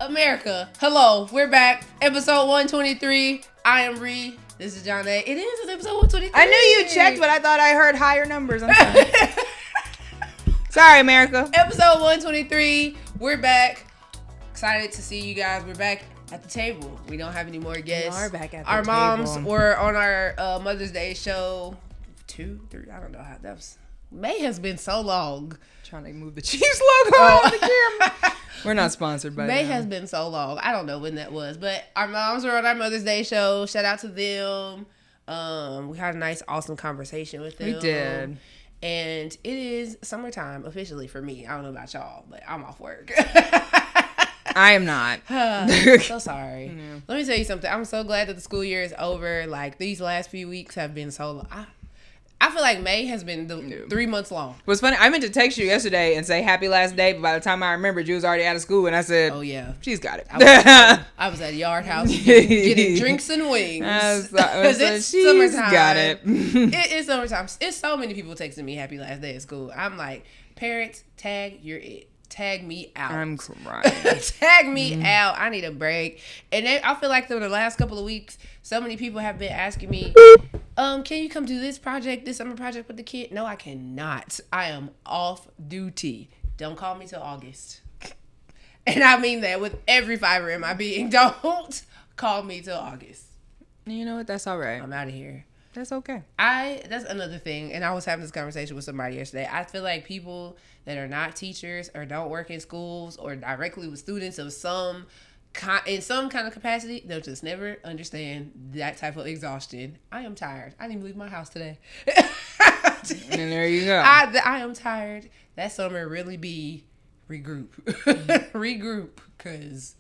America, hello, we're back. Episode 123. I am Ree. This is Janaé. It is. It's episode 123. I knew you checked, but I thought I heard higher numbers. I'm sorry. Sorry, America. Episode 123. We're back. Excited to see you guys. We're back at the table. We don't have any more guests. We are back at the our table. moms were on our Mother's Day show. 2, 3. I don't know how that was. May has been so long. Trying to move the Chiefs logo on the camera. We're not sponsored by May them. has been so long. I don't know when that was, but our moms were on our Mother's Day show. Shout out to them. We had a nice, awesome conversation with them. We did. And it is summertime officially for me. I don't know about y'all, but I'm off work. I am not. So sorry. Yeah. Let me tell you something. I'm so glad that the school year is over. Like, these last few weeks have been so long. I feel like May has been 3 months long. What's funny, I meant to text you yesterday and say happy last day, but by the time I remembered, you was already out of school, and I said, oh, yeah. She's got it. I was at Yard House getting drinks and wings. Because it's summertime. Got it. It is summertime. It's so many people texting me happy last day at school. I'm like, parents, tag me out. I'm crying. Tag me out. I need a break. And then I feel like through the last couple of weeks, so many people have been asking me, can you come do this summer project with the kid? No, I cannot. I am off duty. Don't call me till August. And I mean that with every fiber in my being. Don't call me till August. You know what? That's all right. I'm out of here. That's okay. That's another thing, and I was having this conversation with somebody yesterday. I feel like people that are not teachers or don't work in schools or directly with students of in some kind of capacity, they'll just never understand that type of exhaustion. I am tired. I didn't even leave my house today. And there you go. I am tired. That summer really be regroup. Regroup, because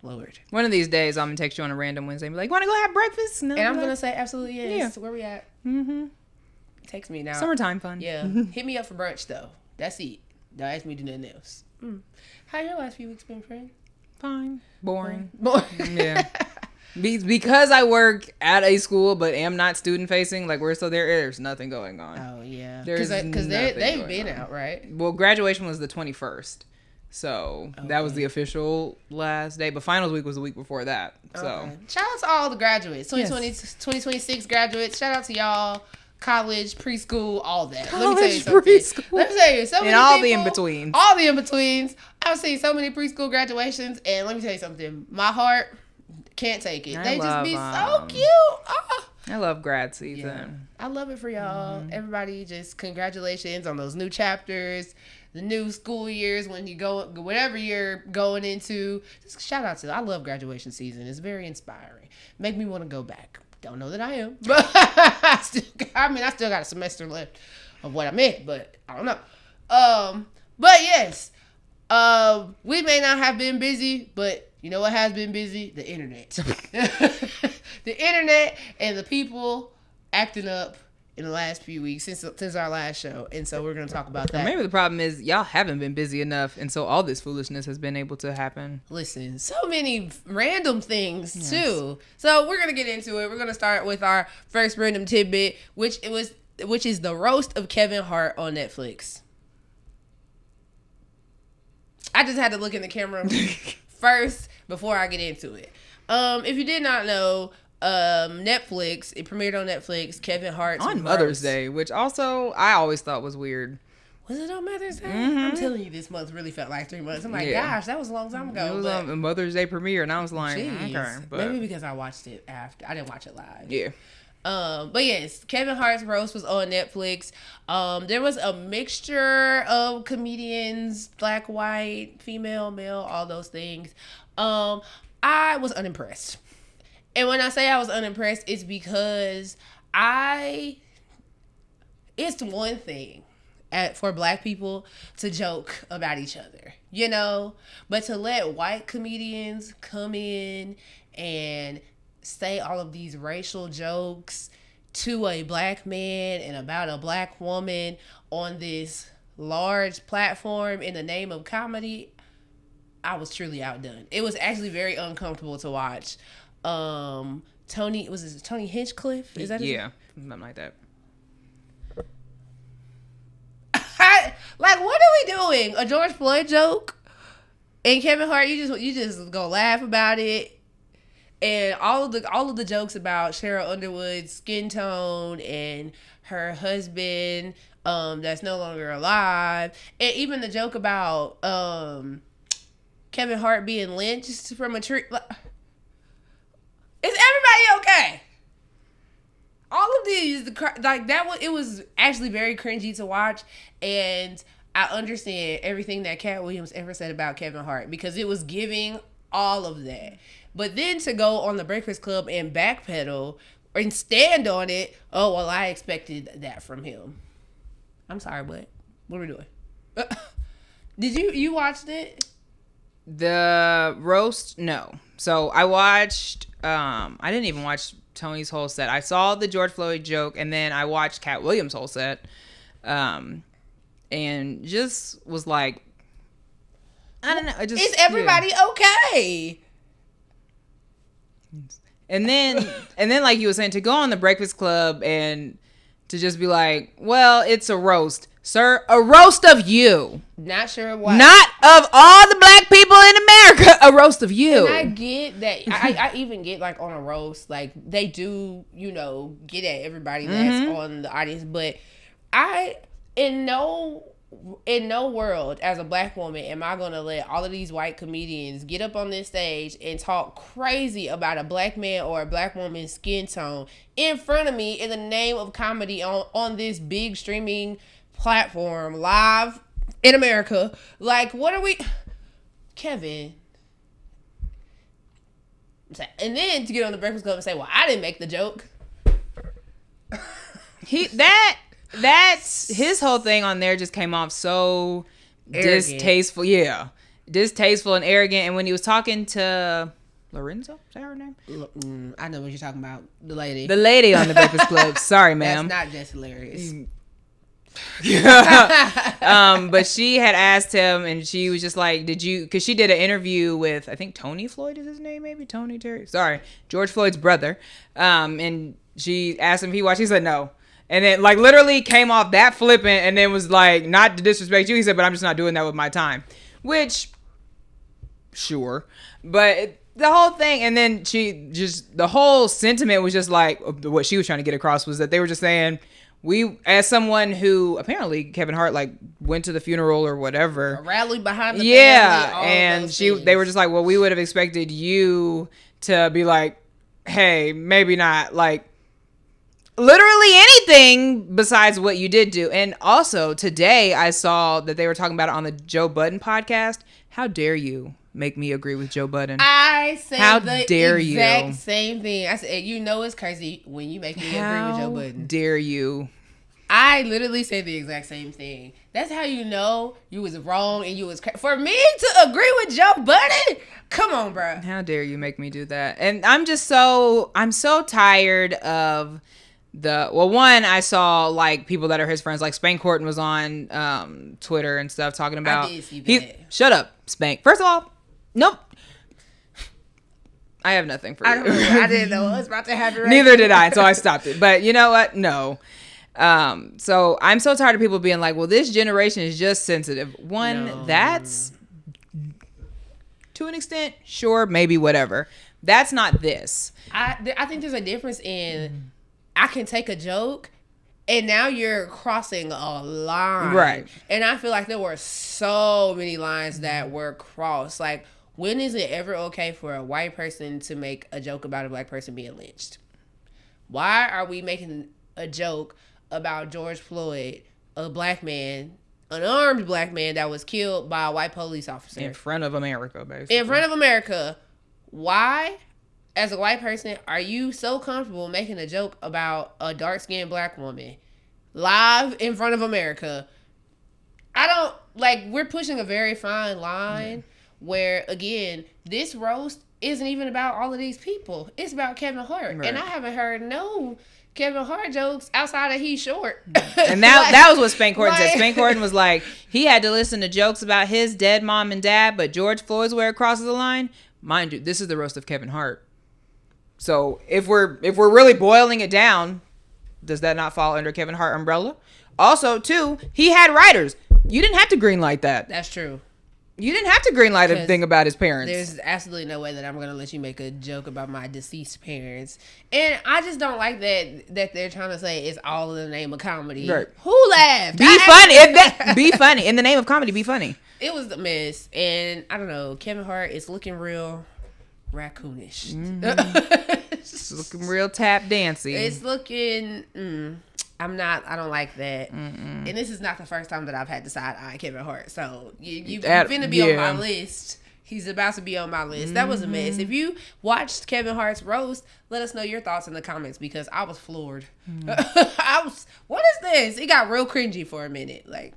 Lord. One of these days, I'm going to text you on a random Wednesday and be like, want to go have breakfast? No, and I'm going to say absolutely yes. Yeah. Where we at? Mm-hmm. Text me now. Summertime fun. Yeah. Hit me up for brunch, though. That's it. Don't ask me to do nothing else. How your last few weeks been, friend? Fine. Boring. Boring. Yeah. Because I work at a school but am not student facing, like we're still there, there's nothing going on. Oh, yeah. There's Because they've been on. out, right? Well, graduation was the 21st. So that was the official last day. But finals week was the week before that. So Shout out to all the graduates. 2026 graduates. Shout out to y'all. College, preschool, all that. Let me tell you something. Preschool. Let me tell you. So many and all people, the in-betweens. All the in-betweens. I've seen so many preschool graduations. And let me tell you something. My heart can't take it. They just be so cute. Oh. I love grad season. Yeah. I love it for y'all. Everybody, just congratulations on those new chapters, the new school years when you go, whatever you're going into. Just shout out to I love graduation season. It's very inspiring. Make me want to go back. Don't know that I am, but I still got a semester left of what I'm in, but I don't know. But yes, we may not have been busy, but you know what has been busy? The internet. The internet and the people acting up in the last few weeks since our last show. And so we're going to talk about that. Maybe the problem is y'all haven't been busy enough, and so all this foolishness has been able to happen. Listen, so many random things too. So we're going to get into it. We're going to start with our first random tidbit, which is the roast of Kevin Hart on Netflix. I just had to look in the camera first before I get into it. If you did not know, Netflix, it premiered on Netflix, Kevin Hart's on Mother's Day, which also I always thought was weird. Was it on Mother's Day? I'm telling you, this month really felt like 3 months. I'm like, gosh, that was a long time ago. It was on a Mother's Day premiere, and I was like, geez, okay. But maybe because I watched it after. I didn't watch it live. Yeah. But yes, Kevin Hart's roast was on Netflix. There was a mixture of comedians, black, white, female, male, all those things. I was unimpressed. And when I say I was unimpressed, it's because it's one thing for black people to joke about each other, you know, but to let white comedians come in and say all of these racial jokes to a black man and about a black woman on this large platform in the name of comedy, I was truly outdone. It was actually very uncomfortable to watch. Tony Hinchcliffe? Is that his name? Something like that. Like, what are we doing? A George Floyd joke? And Kevin Hart, you just go laugh about it. And all of the jokes about Cheryl Underwood's skin tone and her husband that's no longer alive, and even the joke about Kevin Hart being lynched from a tree. Is everybody okay? All of these, like that, it was actually very cringy to watch, and I understand everything that Cat Williams ever said about Kevin Hart because it was giving all of that. But then to go on the Breakfast Club and backpedal and stand on it, oh, well, I expected that from him. I'm sorry, what are we doing? Did you watched it? The roast? No. So I watched, I didn't even watch Tony's whole set. I saw the George Floyd joke, and then I watched Cat Williams' whole set. And just was like, I don't know. Is everybody okay? And then like you were saying, to go on the Breakfast Club and to just be like, well, it's a roast. Sir, a roast of you. Not sure what. Not of all the black people in America. A roast of you. And I get that. I even get like on a roast, like they do, get at everybody that's on the audience. But in no world as a black woman am I gonna let all of these white comedians get up on this stage and talk crazy about a black man or a black woman's skin tone in front of me in the name of comedy on this big streaming platform live in America. Like, what are we, Kevin? And then to get on the Breakfast Club and say, well, I didn't make the joke. That's his whole thing on there just came off so arrogant. Distasteful. Yeah. Distasteful and arrogant. And when he was talking to Lorenzo, is that her name? I know what you're talking about. The lady. The lady on the Breakfast Club. Sorry, ma'am. That's not just hilarious. But she had asked him, and she was just like, because she did an interview with, I think Tony Floyd is his name, maybe Tony Terry. Sorry, George Floyd's brother. And she asked him if he watched. He said no. And then, like, literally came off that flippant and then was like, not to disrespect you. He said, but I'm just not doing that with my time. Which, sure. But the whole thing, and then the whole sentiment was just like, what she was trying to get across was that they were just saying, as someone who, apparently Kevin Hart, like, went to the funeral or whatever. Rallied behind the family. And they were just like, well, we would have expected you to be like, hey, maybe not, like, literally anything besides what you did do. And also today I saw that they were talking about it on the Joe Budden podcast. How dare you make me agree with Joe Budden? I said how the dare exact you? Same thing. I said, it's crazy when you make me agree with Joe Budden. How dare you? I literally said the exact same thing. That's how you know you was wrong and you was for me to agree with Joe Budden. Come on, bro. How dare you make me do that? And I'm so tired of one, I saw like people that are his friends, like Spank Horton was on Twitter and stuff talking about. I did see that. Shut up, Spank. First of all, nope. I have nothing for you. I didn't know what was about to happen. Neither did I, so I stopped it. But you know what? No. So I'm so tired of people being like, well, this generation is just sensitive. That's to an extent, sure, maybe whatever. That's not this. I think there's a difference in I can take a joke and now you're crossing a line. Right. And I feel like there were so many lines that were crossed. Like, when is it ever okay for a white person to make a joke about a black person being lynched? Why are we making a joke about George Floyd, a black man, an armed black man that was killed by a white police officer? In front of America, basically. In front of America. Why, as a white person, are you so comfortable making a joke about a dark-skinned black woman live in front of America? We're pushing a very fine line where, again, this roast isn't even about all of these people. It's about Kevin Hart. Right. And I haven't heard no Kevin Hart jokes outside of he's short. And that was what Spank Horton said. Spank Horton was like, he had to listen to jokes about his dead mom and dad, but George Floyd's where it crosses the line. Mind you, this is the roast of Kevin Hart. So if we're really boiling it down, does that not fall under Kevin Hart umbrella? Also, too, he had writers. You didn't have to greenlight that. That's true. You didn't have to greenlight a thing about his parents. There's absolutely no way that I'm going to let you make a joke about my deceased parents. And I just don't like that they're trying to say it's all in the name of comedy. Right. Who laughed? Be funny. Be funny. In the name of comedy, be funny. It was a mess. And I don't know. Kevin Hart is looking real raccoonish. It's looking real tap dancing. It's looking... I don't like that. And this is not the first time that I've had to side eye Kevin Hart. So you're finna be on my list. He's about to be on my list. That was a mess. If you watched Kevin Hart's roast, let us know your thoughts in the comments because I was floored. What is this? It got real cringy for a minute. Like,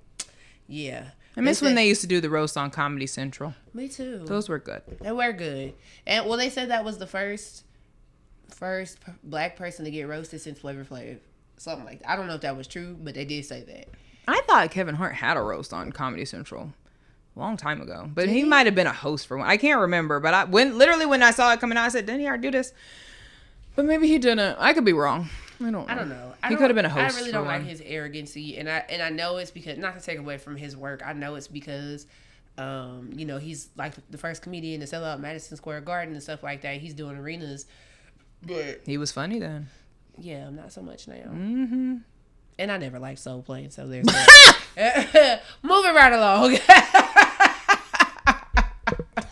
yeah. I miss when they used to do the roast on Comedy Central. Me too. Those were good. They were good. And well, they said that was the first black person to get roasted since Flavor Flav. Something like that. I don't know if that was true, but they did say that. I thought Kevin Hart had a roast on Comedy Central a long time ago, but he might have been a host for one. I can't remember, but when I saw it coming out, I said, "Didn't he already do this?" But maybe he didn't. I could be wrong. I don't know. He could have been a host. I really don't like his arrogancy, and I know it's because, not to take away from his work, I know it's because he's like the first comedian to sell out Madison Square Garden and stuff like that. He's doing arenas, but he was funny then. Yeah, not so much now. Mm-hmm. And I never liked soul playing, so there's that. Moving right along.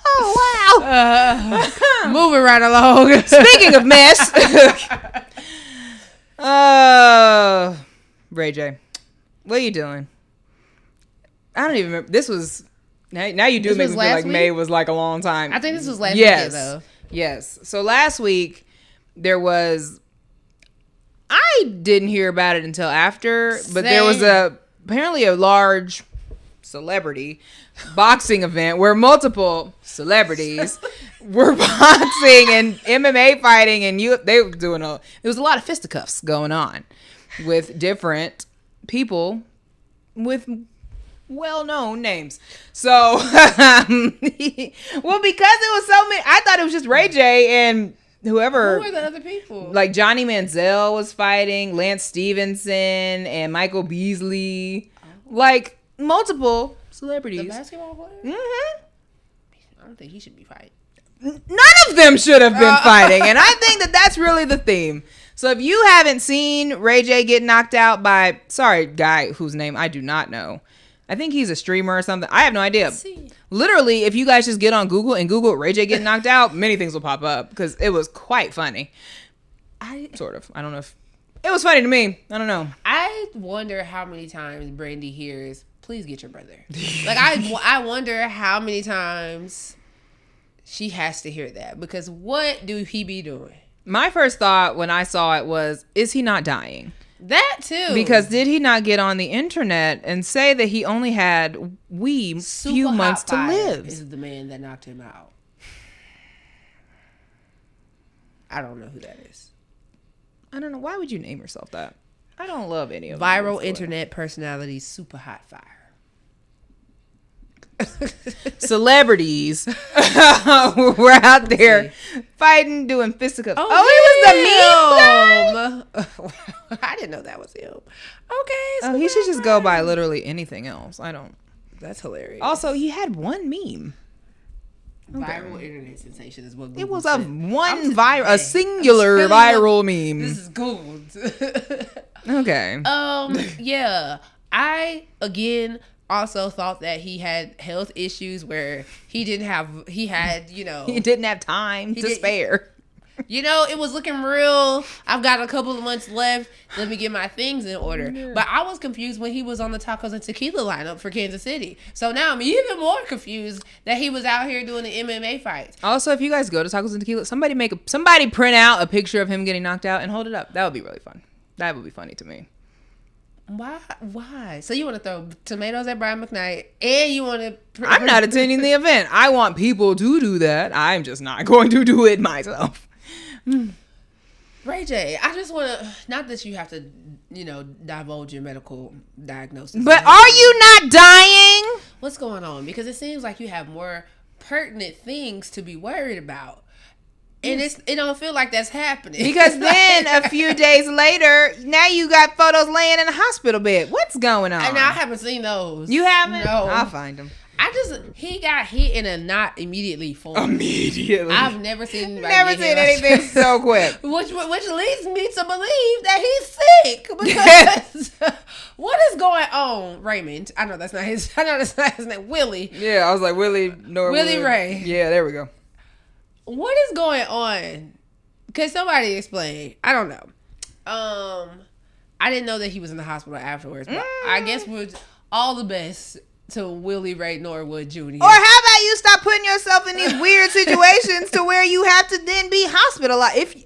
Oh, wow. Moving right along. Speaking of mess. Ray J, what are you doing? I don't even remember. This was... Now you do make me feel like May was like a long time. I think this was last week, though. Yes. So last week, there was... I didn't hear about it until after, but there was apparently a large celebrity boxing event where multiple celebrities were boxing and MMA fighting, and they were doing there was a lot of fisticuffs going on with different people with well-known names. So, well, because it was so many, I thought it was just Ray J and whoever. Who were the other people? Like Johnny Manziel was fighting, Lance Stevenson, and Michael Beasley. Oh. Like multiple celebrities. The basketball player? Mm-hmm. I don't think he should be fighting. None of them should have been fighting. And I think that's really the theme. So if you haven't seen Ray J get knocked out by, guy whose name I do not know. I think he's a streamer or something. I have no idea. Literally, if you guys just get on Google and Google Ray J getting knocked out, many things will pop up because it was quite funny. I don't know if it was funny to me. I don't know. I wonder how many times Brandy hears, "Please get your brother." Like I wonder how many times she has to hear that because what do he be doing? My first thought when I saw it was, is he not dying? That too. Because did he not get on the internet and say that he only had few months to live? Is the man that knocked him out. I don't know who that is. I don't know. Why would you name yourself that? I don't love any of them. Viral internet personality, super hot fire. Celebrities were out there fighting, doing fisticuffs. Oh, he was the meme. I didn't know that was him. Okay. So he should just go by literally anything else. That's hilarious. Also, he had one meme. Viral internet sensation is what Google it was said. a singular viral meme. This is Googled. Okay. Yeah. I also thought that he had health issues where he didn't have time to spare. It was looking real. I've got a couple of months left. Let me get my things in order. Yeah. But I was confused when he was on the Tacos and Tequila lineup for Kansas City. So now I'm even more confused that he was out here doing the MMA fights. Also, if you guys go to Tacos and Tequila, somebody print out a picture of him getting knocked out and hold it up. That would be really fun. That would be funny to me. Why? So you want to throw tomatoes at Brian McKnight and you want to... I'm not attending the event. I want people to do that. I'm just not going to do it myself. Ray J, I just want to... Not that you have to, divulge your medical diagnosis. But are you not dying? What's going on? Because it seems like you have more pertinent things to be worried about. And it don't feel like that's happening. Because then a few days later, now you got photos laying in a hospital bed. What's going on? And I haven't seen those. You haven't? No. I'll find them. He got hit in a not immediately form. Immediately. I've never seen anything so quick. Which leads me to believe that he's sick. Because what is going on, Raymond? I know that's not his name. Willie. Yeah, I was like, Willie Ray. Yeah, there we go. What is going on? Can somebody explain? I don't know. I didn't know that he was in the hospital afterwards, but I guess we're all the best to Willie Ray Norwood Jr. Or how about you stop putting yourself in these weird situations to where you have to then be hospitalized?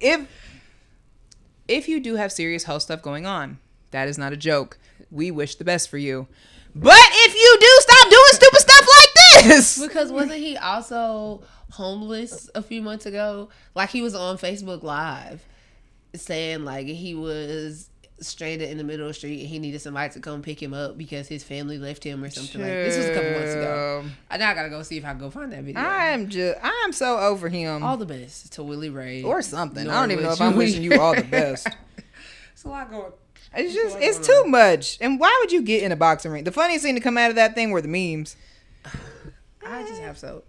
If you do have serious health stuff going on, that is not a joke. We wish the best for you. But if you do, stop doing stupid stuff like this. Because wasn't he also homeless a few months ago? Like, he was on Facebook Live saying like he was stranded in the middle of the street and he needed somebody to come pick him up because his family left him or something. Like, this was a couple months ago. Now I gotta go see if I can go find that video. I'm so over him. All the best to Willie Ray or something. I don't even know if I'm wishing you all the best. It's a lot going. It's too much. And why would you get in a boxing ring? The funniest thing to come out of that thing were the memes. I just have so.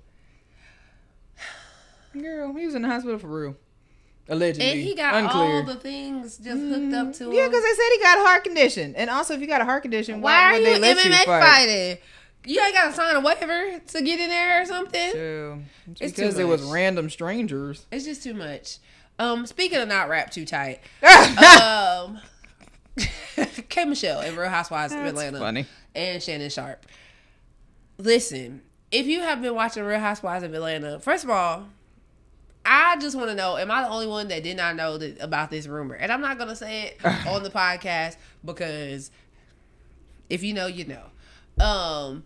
Girl, he was in the hospital for real. Allegedly. And he got all the things just hooked up to him. Yeah, because they said he got a heart condition. And also, if you got a heart condition, why would are they you let MMA you fight? fighting? You ain't got to sign a waiver to get in there or something? True. It's because it was random strangers. It's just too much. Speaking of not wrapped too tight, K. Michelle and Real Housewives of Atlanta funny. And Shannon Sharp. Listen, if you have been watching Real Housewives of Atlanta, first of all, I just want to know, am I the only one that did not know about this rumor? And I'm not going to say it on the podcast because if you know, you know.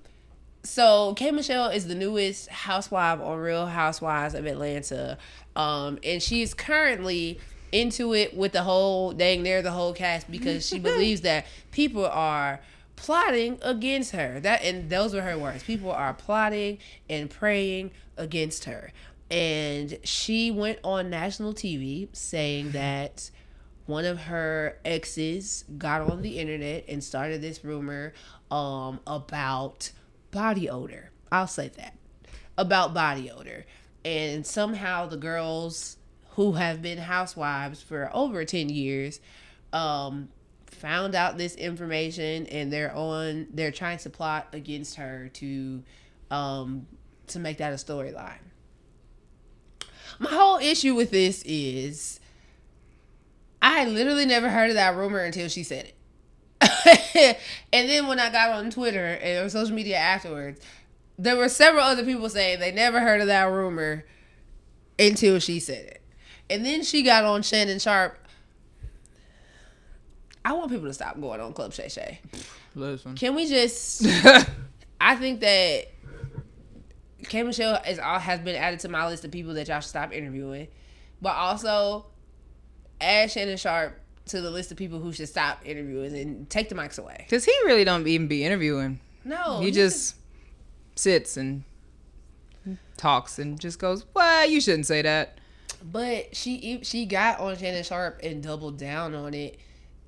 So K. Michelle is the newest housewife on Real Housewives of Atlanta. And she's currently into it with the whole cast because she believes that people are plotting against her. And those were her words. People are plotting and praying against her. And she went on national TV saying that one of her exes got on the internet and started this rumor about body odor. I'll say that. About body odor. And somehow the girls who have been housewives for over 10 years found out this information and they're trying to plot against her to make that a storyline. My whole issue with this is I literally never heard of that rumor until she said it. And then when I got on Twitter and on social media afterwards, there were several other people saying they never heard of that rumor until she said it. And then she got on Shannon Sharp. I want people to stop going on Club Shay Shay. Listen. Can we just... I think that K. Michelle has been added to my list of people that y'all should stop interviewing. But also, add Shannon Sharp to the list of people who should stop interviewing and take the mics away. Because he really don't even be interviewing. No. He just sits and talks and just goes, well, you shouldn't say that. But she got on Shannon Sharp and doubled down on it,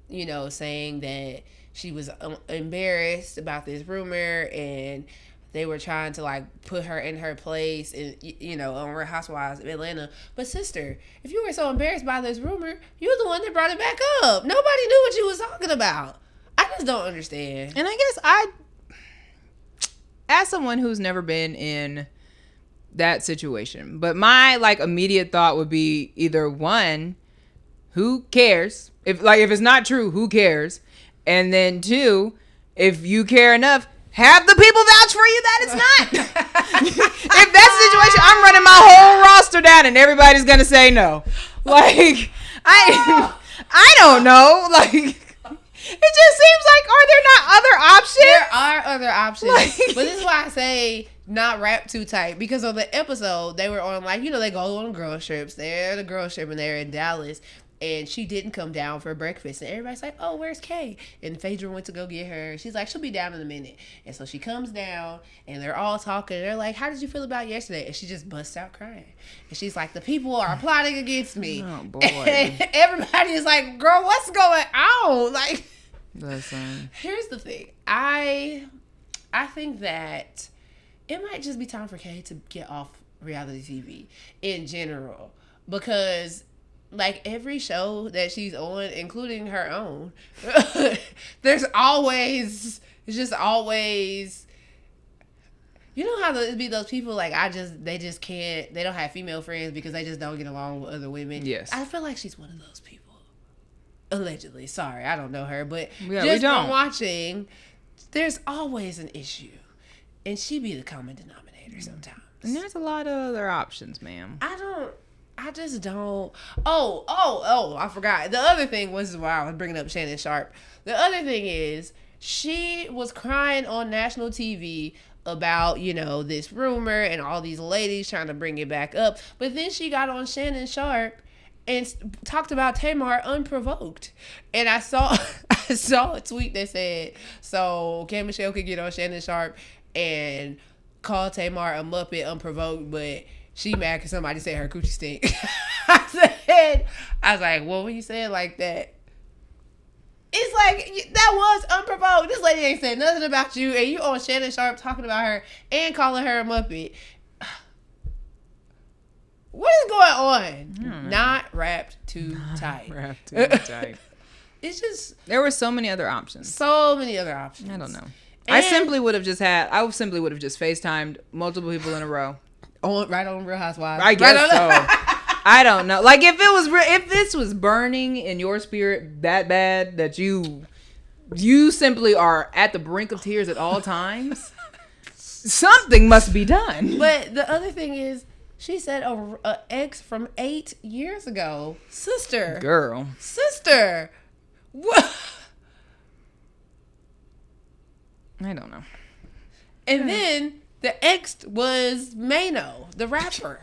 you know, saying that she was embarrassed about this rumor and they were trying to like put her in her place and, you know, on Real Housewives of Atlanta. But sister, if you were so embarrassed by this rumor, you're the one that brought it back up. Nobody knew what you was talking about. I just don't understand. And I guess as someone who's never been in that situation, but my like immediate thought would be either one, who cares? If it's not true, who cares? And then two, if you care enough, have the people vouch for you that it's not. If that's the situation, I'm running my whole roster down and everybody's gonna say no. Like I don't know. Like it just seems like, are there not other options? There are other options. But this is why I say not wrapped too tight. Because on the episode, they were on, like, you know, they go on girl trips. They're at a girl trip and they're in Dallas. And she didn't come down for breakfast. And everybody's like, oh, where's Kay? And Phaedra went to go get her. She's like, she'll be down in a minute. And so she comes down and they're all talking. They're like, how did you feel about yesterday? And she just busts out crying. And she's like, the people are plotting against me. Oh, boy. And everybody is like, girl, what's going on? Like, listen. Here's the thing. I think that it might just be time for Kay to get off reality TV in general, because like every show that she's on, including her own, there's always, it's just always, you know how it be those people like they just can't, they don't have female friends because they just don't get along with other women. Yes. I feel like she's one of those people. Allegedly. Sorry, I don't know her, but yeah, just from watching, there's always an issue. And she be the common denominator sometimes. And there's a lot of other options, ma'am. I just don't. Oh, I forgot. The other thing was, why I was bringing up Shannon Sharp. The other thing is, she was crying on national TV about, you know, this rumor and all these ladies trying to bring it back up. But then she got on Shannon Sharp and talked about Tamar unprovoked. And I saw a tweet that said, so K. Michelle could get on Shannon Sharp and call Tamar a Muppet unprovoked, but she mad because somebody said her coochie stink. I was like, well, when you say it like that, it's like, that was unprovoked. This lady ain't saying nothing about you, and you on Shannon Sharp talking about her and calling her a Muppet. What is going on? Not wrapped too tight. Wrapped too tight. It's just, there were so many other options. So many other options. I don't know. I simply would have just FaceTimed multiple people in a row. Right on Real Housewives. I guess so. I don't know. Like, if this was burning in your spirit that bad that you simply are at the brink of tears at all times, something must be done. But the other thing is, she said a ex from 8 years ago. Sister. Girl. Sister. What? I don't know. And then the ex was Mano, the rapper.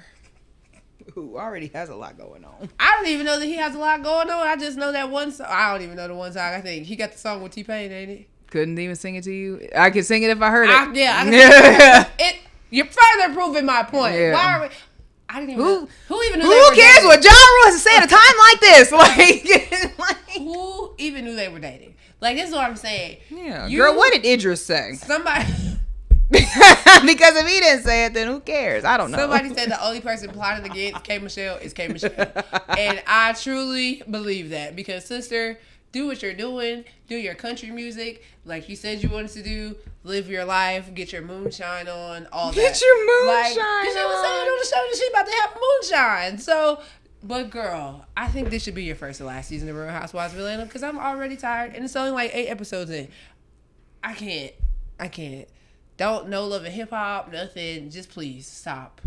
Who already has a lot going on. I don't even know that he has a lot going on. I just know that one song. I don't even know the one song. I think he got the song with T-Pain, ain't it? Couldn't even sing it to you. I could sing it if I heard it. I can sing it. You're further proving my point. Yeah. Why are we... I didn't even know. Who even knew Who they were cares dating? what Ja Rule has to say at a time like this? Like, who even knew they were dating? Like, this is what I'm saying. Yeah, girl, what did Idris say? Somebody... Because if he didn't say it, then who cares? I don't know. Somebody said the only person plotting against K. Michelle is K. Michelle. And I truly believe that. Because, sister, do what you're doing. Do your country music like you said you wanted to do. Live your life. Get your moonshine on. All Get that. your moonshine Because she was saying on the show that she about to have moonshine. So, but girl, I think this should be your first and last season of Real Housewives of Atlanta. Because I'm already tired. And it's only like 8 episodes in. I can't. Don't know Love and Hip Hop, nothing. Just please stop.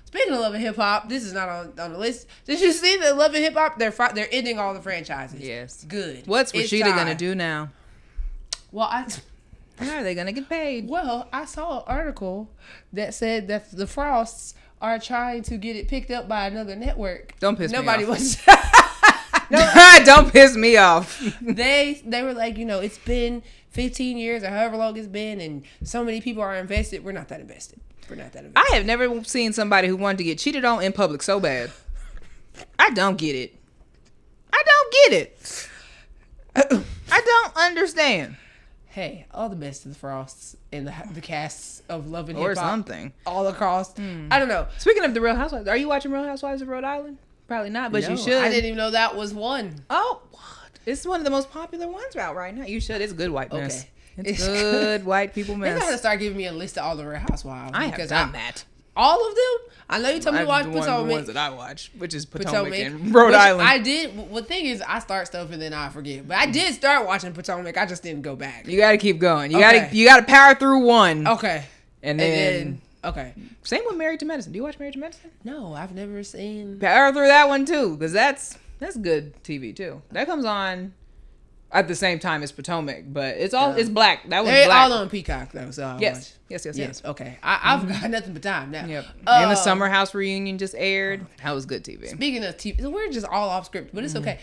Speaking of Love and Hip Hop, this is not on the list. Did you see that Love and Hip Hop? They're ending all the franchises. Yes. Good. What's Rashida gonna do now? Well, how are they gonna get paid? Well, I saw an article that said that the Frosts are trying to get it picked up by another network. Don't piss me off. Nobody was. Don't piss me off. They were like, you know, it's been 15 years or however long it's been, and so many people are invested. We're not that invested. I have never seen somebody who wanted to get cheated on in public so bad. I don't get it. I don't understand. Hey, all the best to the Frosts and the casts of Love and Hip Hop. Or something. All across. I don't know. Speaking of the Real Housewives, are you watching Real Housewives of Rhode Island? Probably not, but No, you should. I didn't even know that was one. Oh, what? It's one of the most popular ones out right now. You should. It's good white mess. Okay. It's good white people They're mess. going to start giving me a list of all the Real Housewives. I have done that. All of them? I know you told me to watch Potomac. The ones that I watch, which is Potomac and Rhode Island. I did. The thing is, I start stuff and then I forget. But I did start watching Potomac. I just didn't go back. You got to keep going. You got to power through one. Okay. And then okay. Same with Married to Medicine. Do you watch Married to Medicine? No, I've never seen. Power through that one too, because that's good TV too. That comes on at the same time as Potomac, but it's black. That one's they're black. all on Peacock though, so yes. Okay, I've got nothing but time now. Yep. And the Summer House reunion just aired. That was good TV. Speaking of TV, we're just all off script, but it's okay.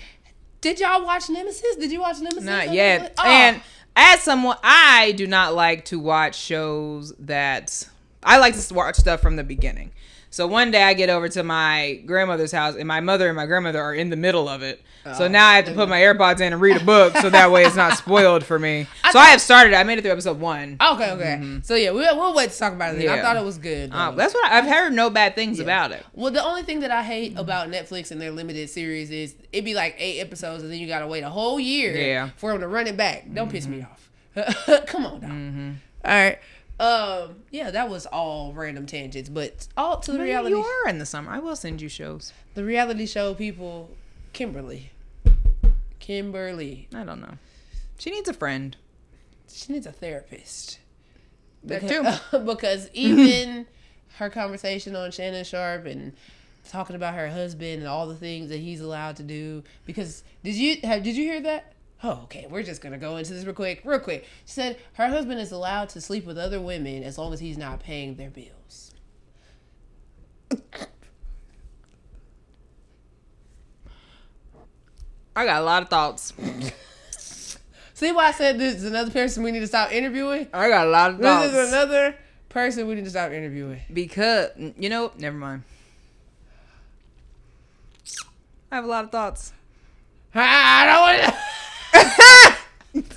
Did y'all watch Nemesis? Did you watch Nemesis? Not yet. Oh. And as someone, I do not like to watch shows that I like to watch stuff from the beginning. So one day I get over to my grandmother's house, and my mother and my grandmother are in the middle of it. So now I have to put my AirPods in and read a book, so that way it's not spoiled for me. I have started. I made it through episode 1. Okay. Mm-hmm. So yeah, we'll wait to talk about it. Yeah. I thought it was good. That's what I've heard. No bad things about it. Well, the only thing that I hate about Netflix and their limited series is it'd be like 8 episodes, and then you gotta wait a whole year for them to run it back. Don't piss me off. Come on, dog. All right. Yeah, that was all random tangents, but all to the reality. You are in the summer. I will send you shows. The reality show people, Kimberly. I don't know. She needs a friend. She needs a therapist. That too. Because even her conversation on Shannon Sharp and talking about her husband and all the things that he's allowed to do. Because did you hear that? Oh, okay. We're just gonna go into this real quick. She said her husband is allowed to sleep with other women as long as he's not paying their bills. I got a lot of thoughts. See why I said this is another person we need to stop interviewing? I got a lot of thoughts. This is another person we need to stop interviewing. Because, never mind. I have a lot of thoughts. I don't want to.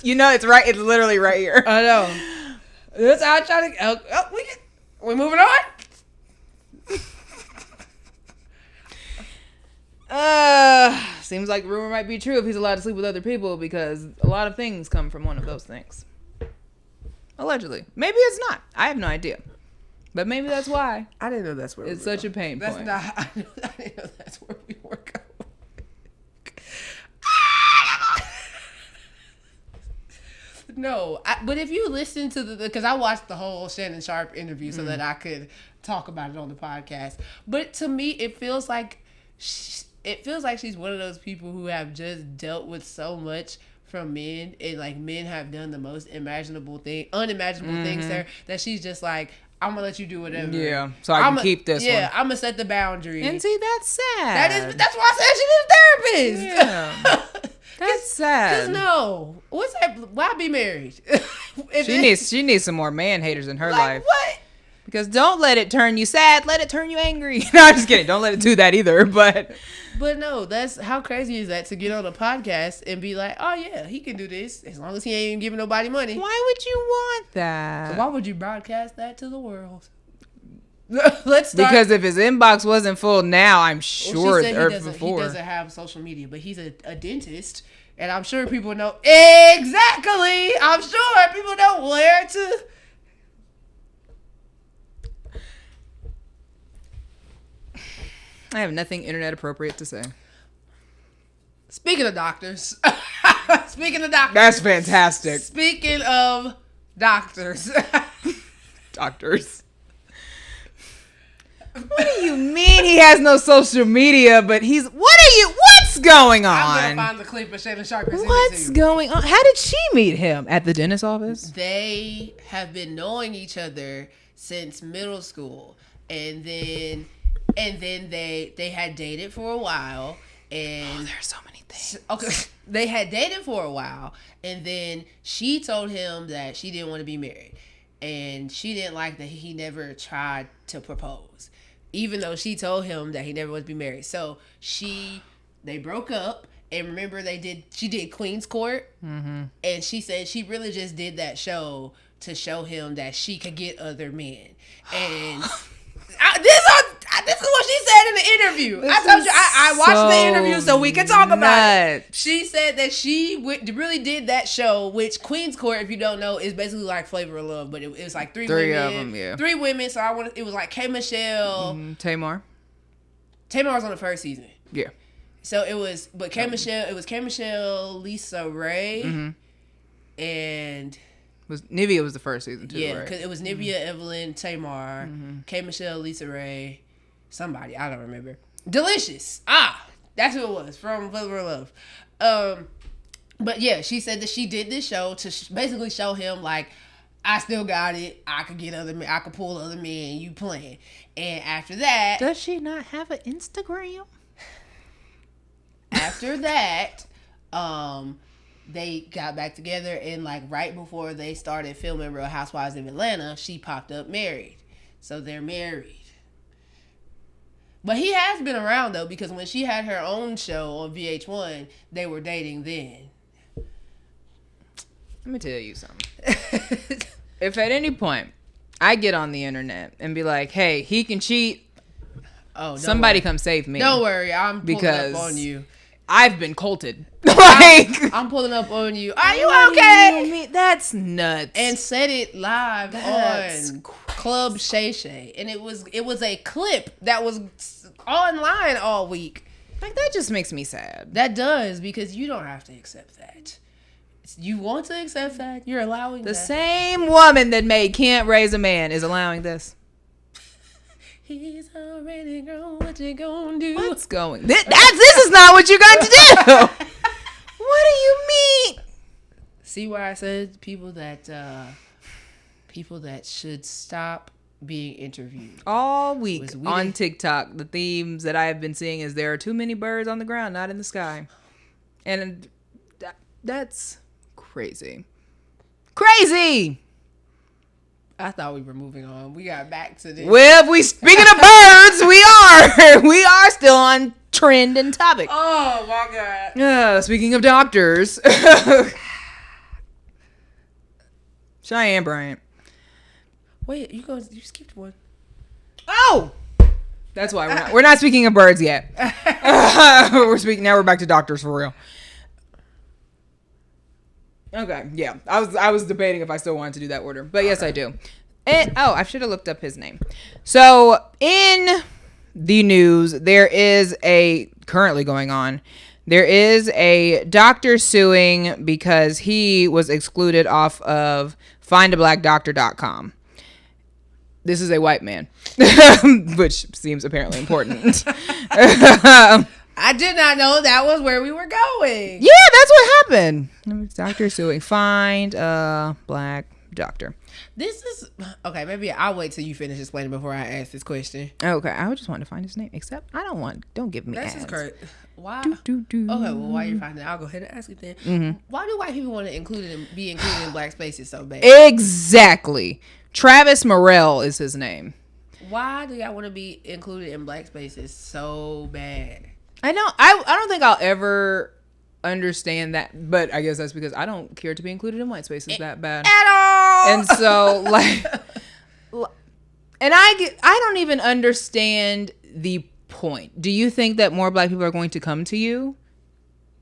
It's right. It's literally right here. I know. That's how I try to. We moving on? Seems like the rumor might be true if he's allowed to sleep with other people, because a lot of things come from one of those things. Allegedly. Maybe it's not. I have no idea. But maybe that's why. I didn't know that's where it's such a pain point. I didn't know that's where we were going. No, but if you listen to because I watched the whole Shannon Sharp interview so that I could talk about it on the podcast. But to me, it feels like she's one of those people who have just dealt with so much from men, and like men have done the most unimaginable things there, that she's just like, I'm gonna let you do whatever. Yeah, so I can keep this one. Yeah, I'm gonna set the boundary. And see, that's sad. That's why I said she needs a therapist. Yeah. That's sad. Cause no, what's that? Why be married? She needs some more man haters in her life. What? Because don't let it turn you sad. Let it turn you angry. No, I'm just kidding. Don't let it do that either. But no, that's how crazy is that to get on a podcast and be like, oh yeah, he can do this as long as he ain't even giving nobody money. Why would you want that? Why would you broadcast that to the world? Let's start. Because if his inbox wasn't full now, I'm sure he doesn't have social media, but he's a dentist, and I'm sure people know exactly. I'm sure people know where to. I have nothing internet appropriate to say. Speaking of doctors. That's fantastic. Speaking of doctors. Doctors. What do you mean he has no social media, but what's going on? I'm gonna find the clip of Shannon Sharp. What's going on? How did she meet him? At the dentist office? They have been knowing each other since middle school. And then they had dated for a while. And there's so many things. Okay. They had dated for a while, and then she told him that she didn't want to be married. And she didn't like that he never tried to propose, even though she told him that he never wanted to be married. So they broke up, and remember she did Queen's Court, and she said she really just did that show to show him that she could get other men. And this is what she said in the interview. I told you I watched the interview so we could talk about it. She said that she really did that show, which Queen's Court, if you don't know, is basically like Flavor of Love, but it was like three women. Of them, yeah. 3 women. So it was like K. Michelle, Tamar. Tamar was on the first season. Yeah. So it was, but K. Michelle, Lisa Ray, and. Nivea was the first season too, yeah, right? because it was Nivea, Evelyn, Tamar, K. Michelle, Lisa Ray, somebody, I don't remember. Delicious. That's who it was, from Flavor of Love. But yeah, she said that she did this show to basically show him, like, I still got it. I could get other men. I could pull other men. You playing. And after that... Does she not have an Instagram? After that, they got back together, and like right before they started filming Real Housewives of Atlanta, she popped up married. So they're married. But he has been around, though, because when she had her own show on VH1, they were dating then. Let me tell you something. If at any point I get on the internet and be like, hey, he can cheat, somebody come save me. Don't worry, I'm pulling up on you. I've been colted. I'm pulling up on you. Are you okay? That's nuts. And said it live on Club Shay Shay, and it was a clip that was online all week. Like, that just makes me sad. That does, because you don't have to accept that. You want to accept that? You're allowing the that. same woman that made Can't Raise a Man is allowing this. He's already grown. What you gonna do? What's going? This is not what you're going to do. What do you mean? See where I said people that should stop being interviewed all week on TikTok. The themes that I have been seeing is there are too many birds on the ground, not in the sky, and that's crazy. I thought we were moving on. We got back to this. Well, speaking of birds, we are still on trend and topic. Oh my God. Speaking of doctors, Cheyenne Bryant. Wait, you skipped one. Oh, that's why we're not speaking of birds yet. We're back to doctors for real. Okay, yeah. I was debating if I still wanted to do that order, but yes, I do. And I should have looked up his name. So in the news, there is currently going on. There is a doctor suing because he was excluded off of findablackdoctor.com. This is a white man, which seems apparently important. I did not know that was where we were going. Yeah, that's what happened. Doctor suing. Find a black doctor. This is okay. Maybe I'll wait till you finish explaining before I ask this question. Okay, I just want to find his name. Except don't give me ads. This is correct. Why? Okay, well, while you're finding it, I'll go ahead and ask you then. Mm-hmm. Why do white people want to be included in black spaces so bad? Exactly. Travis Morrell is his name. Why do y'all want to be included in black spaces so bad? I don't think I'll ever understand that, but I guess that's because I don't care to be included in white spaces that bad at all. And so and I don't even understand the point. Do you think that more black people are going to come to you?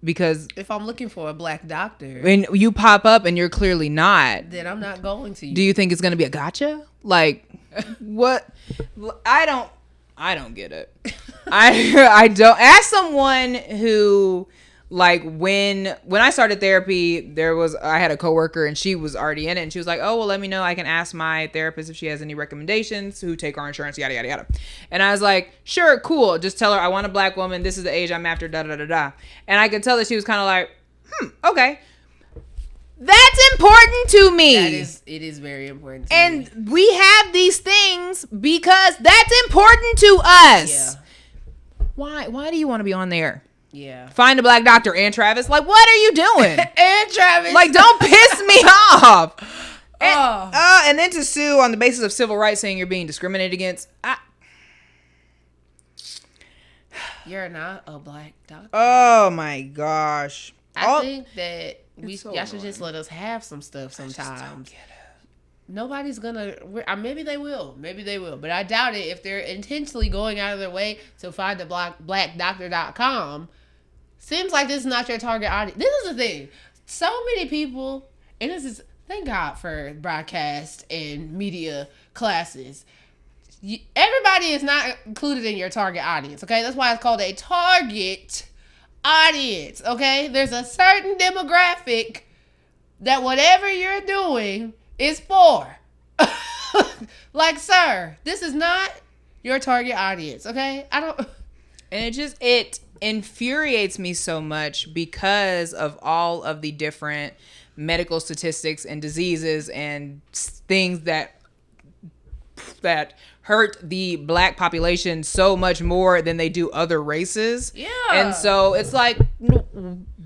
Because if I'm looking for a black doctor and you pop up and you're clearly not, then I'm not going to you. Do you think it's going to be a gotcha? Like, what? I don't get it. I don't. Ask someone who, like, when I started therapy, I had a coworker and she was already in it, and she was like, oh, well, let me know. I can ask my therapist if she has any recommendations who take our insurance, yada, yada, yada. And I was like, sure, cool. Just tell her I want a black woman. This is the age I'm after, da, da, da, da. And I could tell that she was kind of like, okay. That's important to me. It is very important to me. And we have these things because that's important to us. Yeah. Why do you want to be on there? Yeah. Find a black doctor and Travis. Like, what are you doing? And Travis. Like, don't piss me off. And then to sue on the basis of civil rights, saying you're being discriminated against. You're not a black doctor. Oh my gosh. I think that y'all should just let us have some stuff sometimes. I just don't get it. Nobody's gonna. Maybe they will. But I doubt it. If they're intentionally going out of their way to find the blackdoctor.com, seems like this is not your target audience. This is the thing. So many people, and this is, thank God for broadcast and media classes. Everybody is not included in your target audience. Okay, that's why it's called a target audience. Okay, there's a certain demographic that whatever you're doing is for. Like, sir, this is not your target audience, okay? And it infuriates me so much because of all of the different medical statistics and diseases and things that hurt the black population so much more than they do other races. Yeah. And so it's like,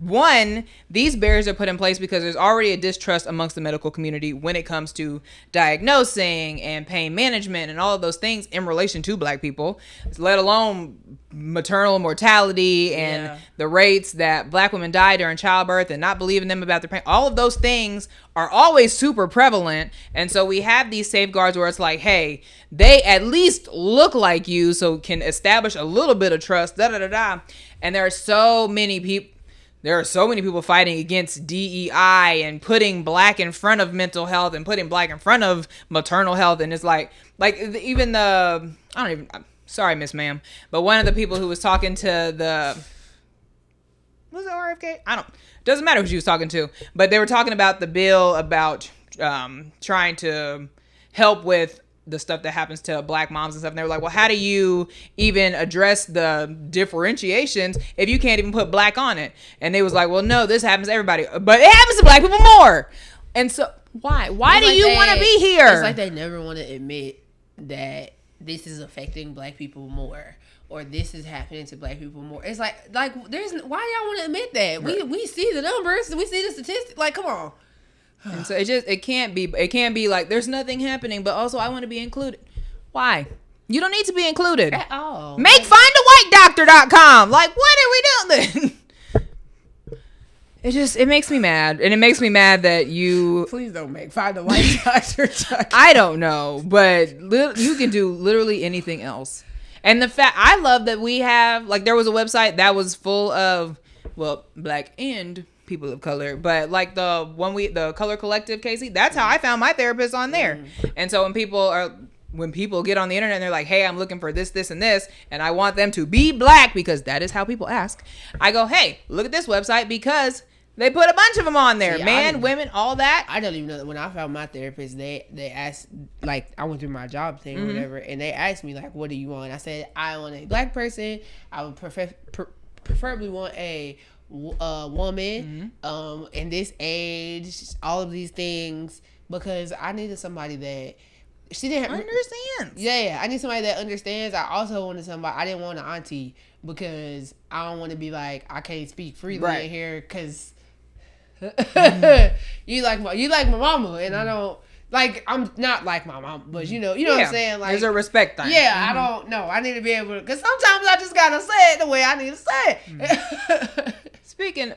one, these barriers are put in place because there's already a distrust amongst the medical community when it comes to diagnosing and pain management and all of those things in relation to Black people, let alone maternal mortality and the rates that Black women die during childbirth and not believing them about their pain. All of those things are always super prevalent. And so we have these safeguards where it's like, hey, they at least look like you, so can establish a little bit of trust, And there are so many people fighting against DEI and putting Black in front of mental health and putting Black in front of maternal health. And it's like even sorry, Miss Ma'am, but one of the people who was talking to was it RFK? Doesn't matter who she was talking to, but they were talking about the bill about trying to help with the stuff that happens to Black moms and stuff. And they were like, well, how do you even address the differentiations if you can't even put Black on it? And they was like, well, no, this happens to everybody, but it happens to Black people more. And so why do you want to be here? It's like they never want to admit that this is affecting Black people more, or this is happening to Black people more. It's like there's why y'all want to admit that? Right. We see the numbers, we see the statistics. Like, come on. And so it can't be like there's nothing happening, but also I want to be included. Why? You don't need to be included at all. Make findawhitedoctor.com. Like, what are we doing then? It makes me mad, and it makes me mad that you. Please don't make findawhitedoctor.com. I don't know, but you can do literally anything else. And the fact I love that we have there was a website that was full of Black and people of color, but like the Color Collective, Casey, that's how I found my therapist on there. And so when people get on the internet and they're like, hey, I'm looking for this and this, and I want them to be Black because that is how people ask, I go, hey, look at this website because they put a bunch of them on there. Man, women, all that. I don't even know that when I found my therapist, they asked, like, I went through my job thing or whatever, and they asked me, like, what do you want? I said, I want a Black person. I would preferably want a woman in this age, all of these things, because I needed somebody that she didn't understands. Yeah, I need somebody that understands. I also wanted somebody, I didn't want an auntie because I don't want to be like, I can't speak freely in here because you like my mama, and I don't. Like, I'm not like my mom, but you know what I'm saying? Like, there's a respect thing. Yeah, I don't know. I need to be able to, because sometimes I just gotta say it the way I need to say it. Speaking,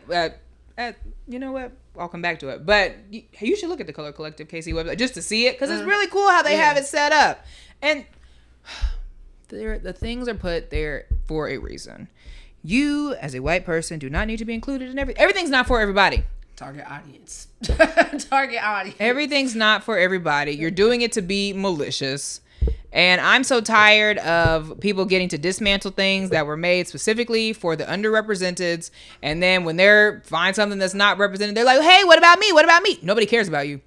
you know what? I'll come back to it. But you should look at the Color Collective KC website just to see it, because it's really cool how they have it set up. And the things are put there for a reason. You, as a white person, do not need to be included in everything. Everything's not for everybody. Target audience. Target audience. Everything's not for everybody. You're doing it to be malicious. And I'm so tired of people getting to dismantle things that were made specifically for the underrepresented. And then when they find something that's not represented, they're like, hey, what about me? What about me? Nobody cares about you.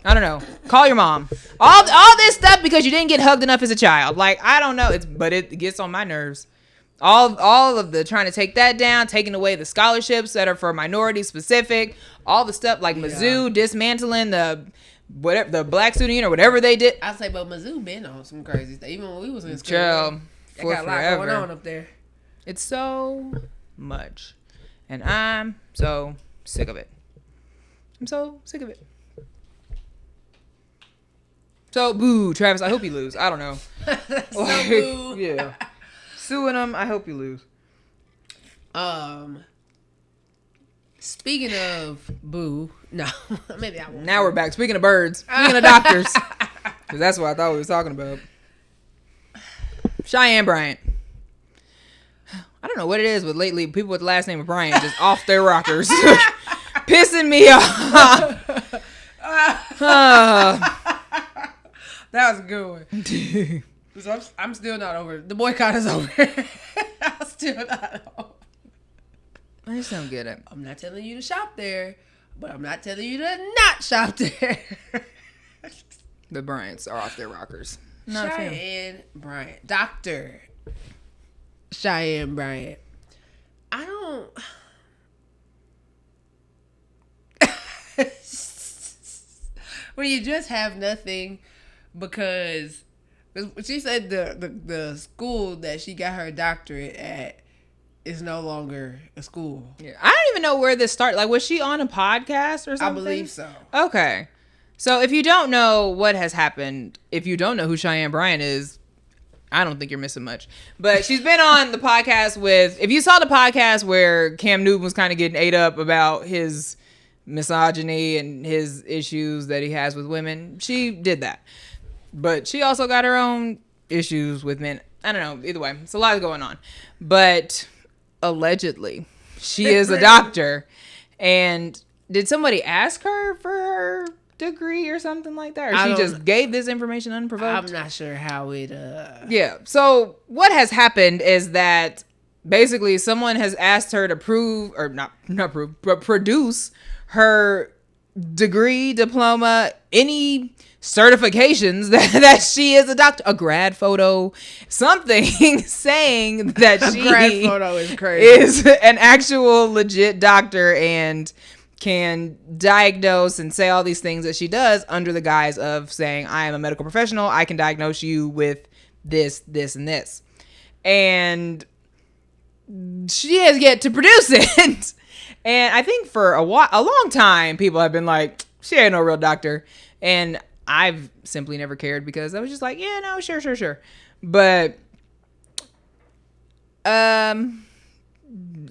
I don't know. Call your mom. All this stuff because you didn't get hugged enough as a child. Like, I don't know. But it gets on my nerves. All of the trying to take that down, taking away the scholarships that are for minority specific, all the stuff like Mizzou dismantling the Black student union or whatever they did. I say, but Mizzou been on some crazy stuff. Even when we was in school, they got a lot going on up there. It's so much, and I'm so sick of it. I'm so sick of it. So boo, Travis. I hope you lose. I don't know. So boo. Yeah. Suing them, I hope you lose. Speaking of boo, no, maybe I won't. Now we're back. Speaking of birds, speaking of doctors, because that's what I thought we was talking about. Cheyenne Bryant. I don't know what it is, but lately people with the last name of Bryant just off their rockers, pissing me off. That was a good one. I'm still not over it. The boycott is over. I'm still not over. I just don't get it. I'm not telling you to shop there, but I'm not telling you to not shop there. The Bryants are off their rockers. Not Cheyenne Bryant. Dr. Cheyenne Bryant. I don't... When you just have nothing because she said the school that she got her doctorate at is no longer a school. Yeah. I don't even know where this started. Like, was she on a podcast or something? I believe so. Okay. So if you don't know what has happened, if you don't know who Cheyenne Bryant is, I don't think you're missing much. But she's been on the podcast with, if you saw the podcast where Cam Newton was kind of getting ate up about his misogyny and his issues that he has with women, she did that. But she also got her own issues with men. I don't know. Either way, it's a lot going on. But allegedly, she is a doctor. And did somebody ask her for her degree or something like that? Or she just gave this information unprovoked? I'm not sure how it... Yeah. So what has happened is that basically someone has asked her to prove, or not prove, but produce her degree, diploma, any certifications that she is a doctor, a grad photo, something saying that she grad photo is crazy. Is an actual legit doctor and can diagnose and say all these things that she does under the guise of saying, I am a medical professional. I can diagnose you with this, this, and this. And she has yet to produce it. And I think for a long time, people have been like, she ain't no real doctor. And I've simply never cared because I was just like, yeah, no, sure. But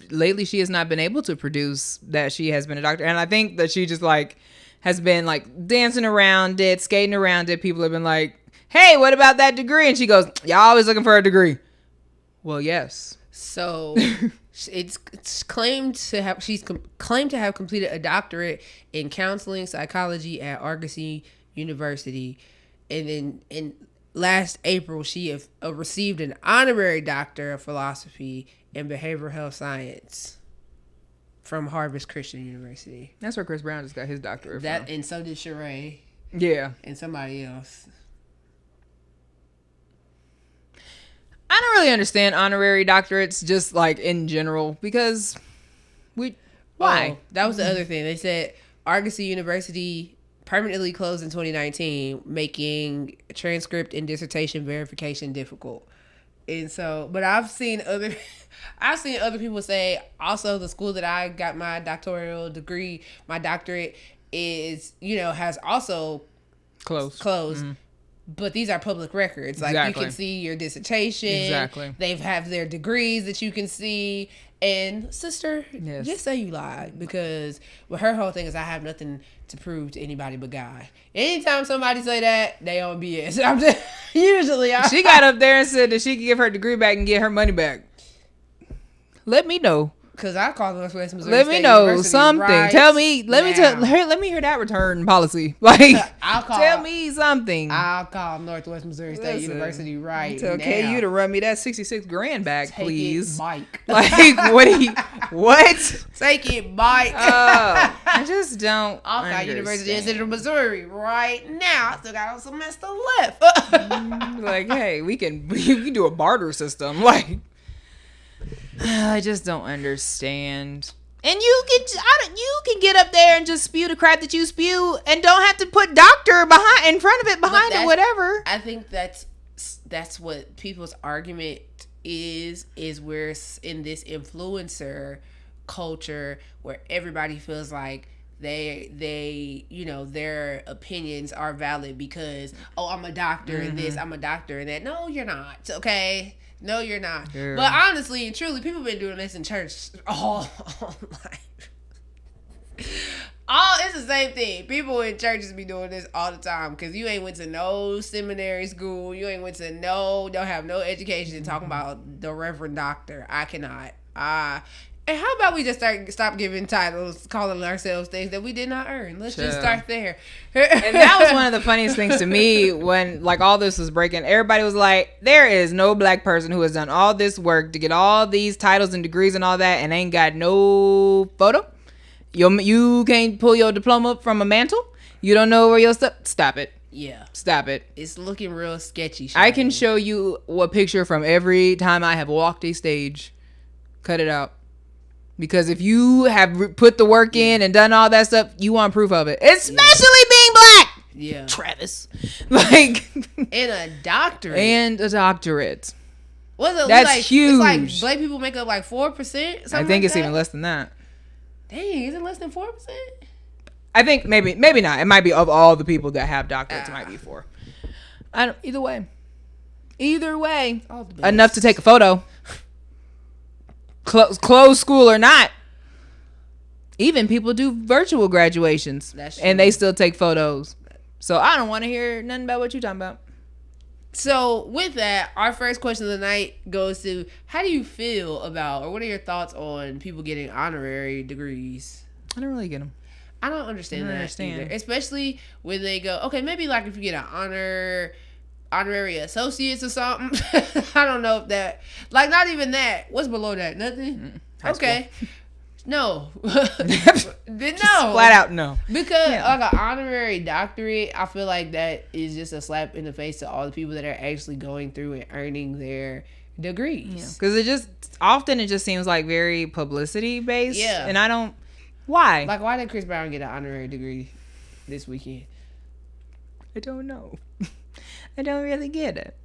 lately she has not been able to produce that she has been a doctor. And I think that she just like has been like dancing around it, skating around it. People have been like, hey, what about that degree? And she goes, y'all always looking for a degree. Well, yes. So it's claimed to have, she's claimed to have completed a doctorate in counseling psychology at Argosy University. And then in last April, she received an honorary doctor of philosophy and behavioral health science from Harvard Christian University. That's where Chris Brown just got his doctorate from. And so did Sheree. Yeah. And somebody else. I don't really understand honorary doctorates just like in general because why? Well, that was the other thing. They said Argosy University permanently closed in 2019, making transcript and dissertation verification difficult. And so, but I've seen other people say also the school that I got my doctoral degree, my doctorate is, has also closed. Mm-hmm. But these are public records. Like you can see your dissertation. Exactly. They have their degrees that you can see. And sister, just say you lied, because her whole thing is I have nothing to prove to anybody but God. Anytime somebody say that, they on BS. She got up there and said that she could give her degree back and get her money back. Let me know. Because I called Northwest Missouri Let State me know University something. Right tell me. Let me hear that return policy. Like, tell me something. I'll call Northwest Missouri State University right now. Tell KU to run me that $66,000 back, Take please. It, Mike. Like, what? Take it, Mike. I just don't. I'll call University in Central Missouri right now. I still got a semester left. Like, hey, we can do a barter system. Like. I just don't understand. And you can get up there and just spew the crap that you spew and don't have to put doctor in front of it behind it, whatever. I think that's what people's argument is we're in this influencer culture where everybody feels like they their opinions are valid because I'm a doctor in this, I'm a doctor in that. No, you're not. Okay. No, you're not. Yeah. But honestly and truly, people have been doing this in church all life. It's the same thing. People in churches be doing this all the time because you ain't went to no seminary school. You ain't went to don't have no education and talking about the Reverend Doctor. I cannot. And how about we just stop giving titles, calling ourselves things that we did not earn? Let's just start there. And that was one of the funniest things to me when like all this was breaking. Everybody was like, there is no black person who has done all this work to get all these titles and degrees and all that and ain't got no photo. You can't pull your diploma from a mantle. You don't know where your stuff. Stop it. Yeah. Stop it. It's looking real sketchy. I can show you a picture from every time I have walked a stage. Cut it out. Because if you have put the work in and done all that stuff, you want proof of it. Especially being black. Yeah. Travis. Like. And a doctorate. And a doctorate. Was it That's like, huge. It's like black people make up like 4%. I think it's even less than that. Dang, is it less than 4%? I think maybe not. It might be of all the people that have doctorates. It might be 4. I don't. Either way, enough to take a photo. Closed school or not, even people do virtual graduations, and they still take photos. So I don't want to hear nothing about what you're talking about. So with that, our first question of the night goes to: how do you feel about, or what are your thoughts on people getting honorary degrees? I don't really get them. I don't understand that either. Especially when they go, okay, maybe like if you get an honorary associates or something. I don't know if that, like, not even that. What's below that? Nothing? Okay. No. No. Flat out no. Because like an honorary doctorate, I feel like that is just a slap in the face to all the people that are actually going through and earning their degrees. Because it just seems like very publicity based. Yeah. And I don't, why? Like, why did Chris Brown get an honorary degree this weekend? I don't know. I don't really get it.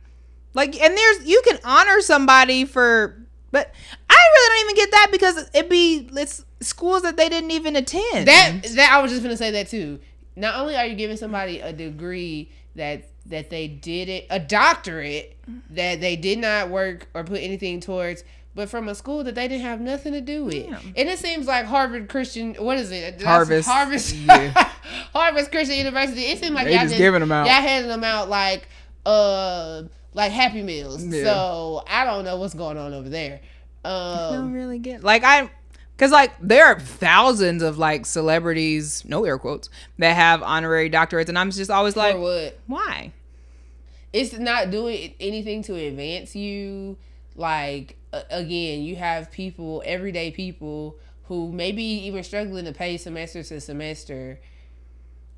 Like, and you can honor somebody for, but I really don't even get that because it's schools that they didn't even attend. That I was just gonna say that too. Not only are you giving somebody a degree that they did it, a doctorate that they did not work or put anything towards, but from a school that they didn't have nothing to do with. Yeah. And it seems like Harvard Christian, what is it? Harvest. Yeah. Harvest Christian University. It seemed like y'all just giving them out. Y'all handing them out like Happy Meals. Yeah. So I don't know what's going on over there. I don't really get, because like there are thousands of like celebrities, no air quotes, that have honorary doctorates, and I'm just always like, for what? Why? It's not doing anything to advance you. Like, again, you have people, everyday people, who maybe even struggling to pay semester to semester,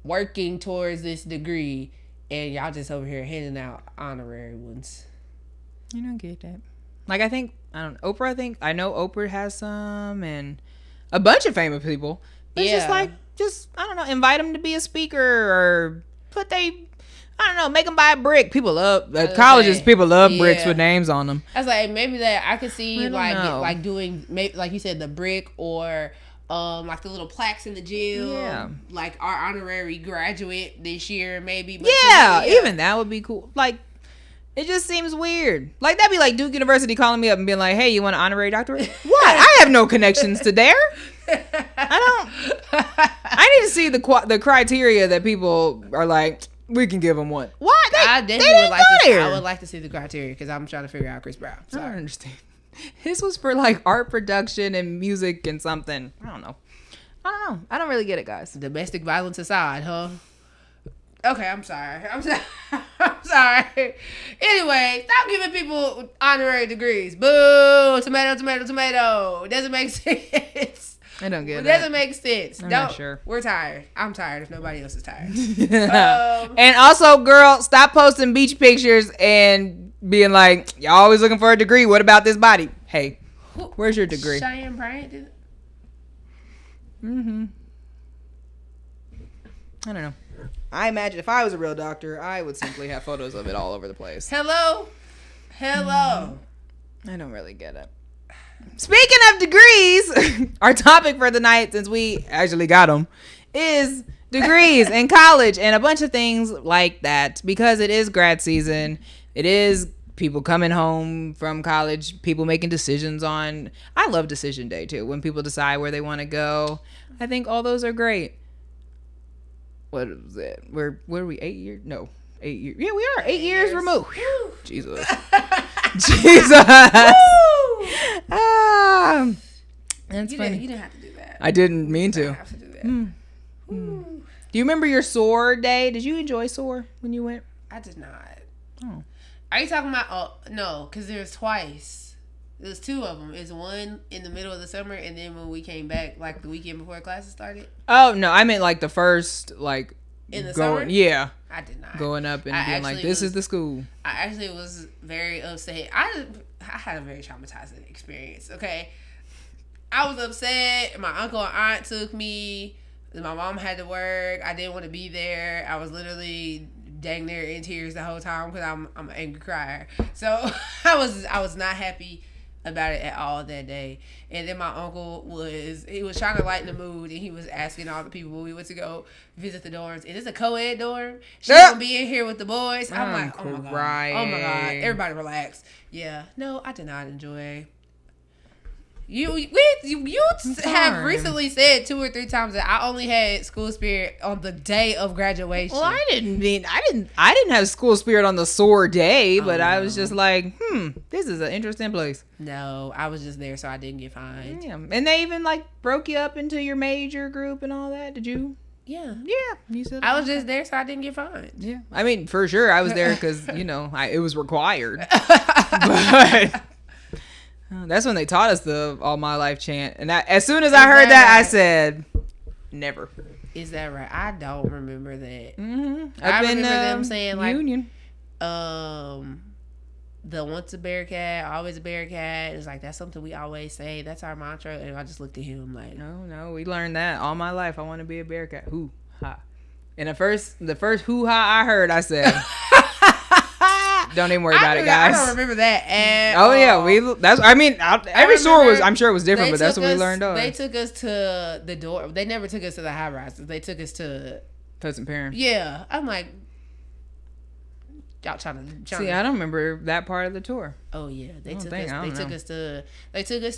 working towards this degree, and y'all just over here handing out honorary ones. You don't get that. Like, I know Oprah has some, and a bunch of famous people. But it's just, I don't know, invite them to be a speaker, or make them buy a brick. People love, colleges, people love bricks with names on them. I was like, maybe that I could see, like doing, maybe, like you said, the brick, or like the little plaques in the gym. Yeah. Like our honorary graduate this year, maybe. But even that would be cool. Like, it just seems weird. Like, that'd be like Duke University calling me up and being like, hey, you want an honorary doctorate? What? I have no connections to there. I need to see the criteria that people are like, we can give them one. What? I definitely would like to see. I would like to see the criteria because I'm trying to figure out Chris Brown. Sorry. I don't understand. His was for like art production and music and something. I don't know. I don't really get it, guys. Domestic violence aside, huh? Okay, I'm sorry. I'm sorry. Anyway, stop giving people honorary degrees. Boo! Tomato, tomato, tomato. It doesn't make sense. I don't get it. It doesn't make sense. I'm not sure. We're tired. I'm tired if nobody else is tired. And also, girl, stop posting beach pictures and being like, y'all always looking for a degree. What about this body? Hey, where's your degree? Cheyenne Bryant did it? Mm-hmm. I don't know. I imagine if I was a real doctor, I would simply have photos of it all over the place. Hello. I don't really get it. Speaking of degrees, our topic for the night, since we actually got them, is degrees in college and a bunch of things like that. Because it is grad season. It is people coming home from college, people making decisions on. I love decision day too, when people decide where they want to go. I think all those are great. What is it? Where are we? 8 years? No, 8 years. Yeah, we are 8 years removed. Whew. Jesus. Jesus. That's funny. You didn't have to do that. I didn't mean to. You didn't have to do that. Do you remember your SOAR day? Did you enjoy SOAR when you went? I did not. Oh. Are you talking about? No, because there's twice. There's two of them. It's one in the middle of the summer, and then when we came back, like the weekend before classes started. Oh no, I meant like the first, like in the summer. Yeah, I did not going up and being like, "This is the school." I actually was very upset. I had a very traumatizing experience. Okay, I was upset. My uncle and aunt took me. My mom had to work. I didn't want to be there. I was literally dang near in tears the whole time because I'm an angry crier. So I was not happy about it at all that day. And then my uncle was trying to lighten the mood, and he was asking all the people we went to go visit the dorms. Is this a co-ed dorm? She's gonna be in here with the boys. I'm like, oh my god, everybody relax. Yeah, no, I did not enjoy. You have recently said 2 or 3 times that I only had school spirit on the day of graduation. Well, I didn't have school spirit on the sore day, but I was just like, this is an interesting place. No, I was just there, so I didn't get fined. Yeah, and they even like broke you up into your major group and all that. Did you? Yeah. You said I was just there, so I didn't get fined. Yeah, I mean, for sure, I was there because it was required. But that's when they taught us the All My Life chant. And as soon as I heard that, I said, never. Is that right? I don't remember that. Mm-hmm. I remember them saying, like, Union. The once a Bearcat, always a Bearcat. It's like, that's something we always say. That's our mantra. And I just looked at him like, no, we learned that all my life. I want to be a Bearcat. Hoo ha. And the first hoo ha I heard, I said, don't even worry about it, guys. I don't remember that at all. Yeah, every store was, I'm sure it was different, but that's what we learned on. They took us to the door. They never took us to the high rises. They took us to Pleasant Parent. Yeah. I'm like, y'all trying to see, I don't remember that part of the tour. Oh yeah. They took us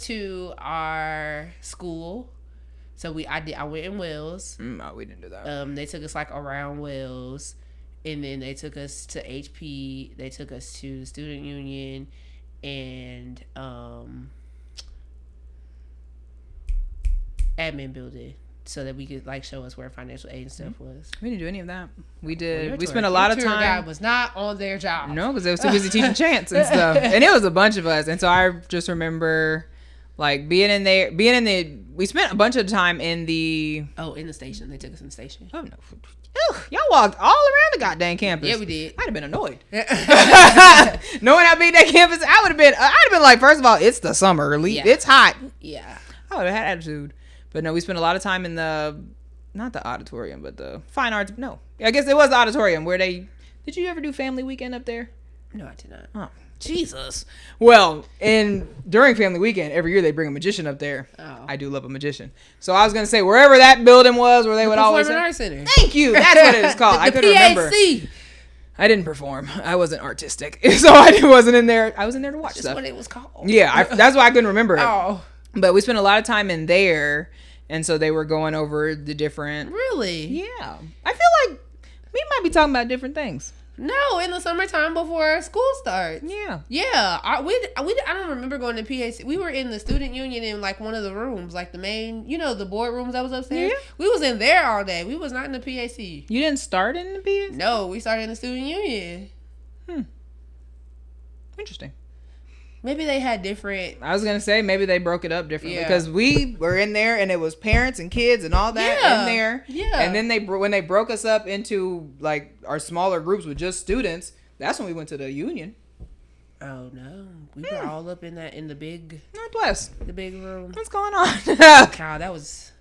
to our school. So I went in Wells. No, we didn't do that. They took us like around Wells. And then they took us to HP. They took us to the student union, and admin building, so that we could like show us where financial aid and stuff was. We didn't do any of that. We did. We spent a lot of time. Tour guide was not on their job. No, because they were too busy teaching chants and stuff. And it was a bunch of us. And so I just remember like being in there. We spent a bunch of time in the. Oh, in the station. They took us in the station. Oh no. Y'all walked all around the goddamn campus. Yeah, we did. I'd have been annoyed. Knowing how big that campus, I'd have been like, first of all, it's the summer. It's hot. Yeah. I would have had attitude. But no, we spent a lot of time in not the auditorium, but the fine arts. No, I guess it was the auditorium where did you ever do family weekend up there? No, I did not. Oh, Jesus. Well, during family weekend, every year they bring a magician up there. Oh. I do love a magician. So I was going to say, wherever that building was, where they would always... Performing Arts Center. Thank you. That's what it was called. I couldn't remember. I didn't perform. I wasn't artistic. So I wasn't in there. I was in there to watch stuff. That's what it was called. Yeah, that's why I couldn't remember it. Oh. But we spent a lot of time in there, and so they were going over the different... Really? Yeah. I feel like we might be talking about different things. No, in the summertime before school starts. Yeah. Yeah. I don't remember going to PAC. We were in the student union in like one of the rooms, like the main, the board rooms that was upstairs. Yeah. We was in there all day. We was not in the PAC. You didn't start in the PAC? No, we started in the student union. Interesting. Maybe they had different... I was going to say, maybe they broke it up differently. Because we were in there, and it was parents and kids and all that in there. Yeah. And then when they broke us up into, like, our smaller groups with just students, that's when we went to the union. Oh, no. We were all up in the big... Northwest. The big room. What's going on? God, that was...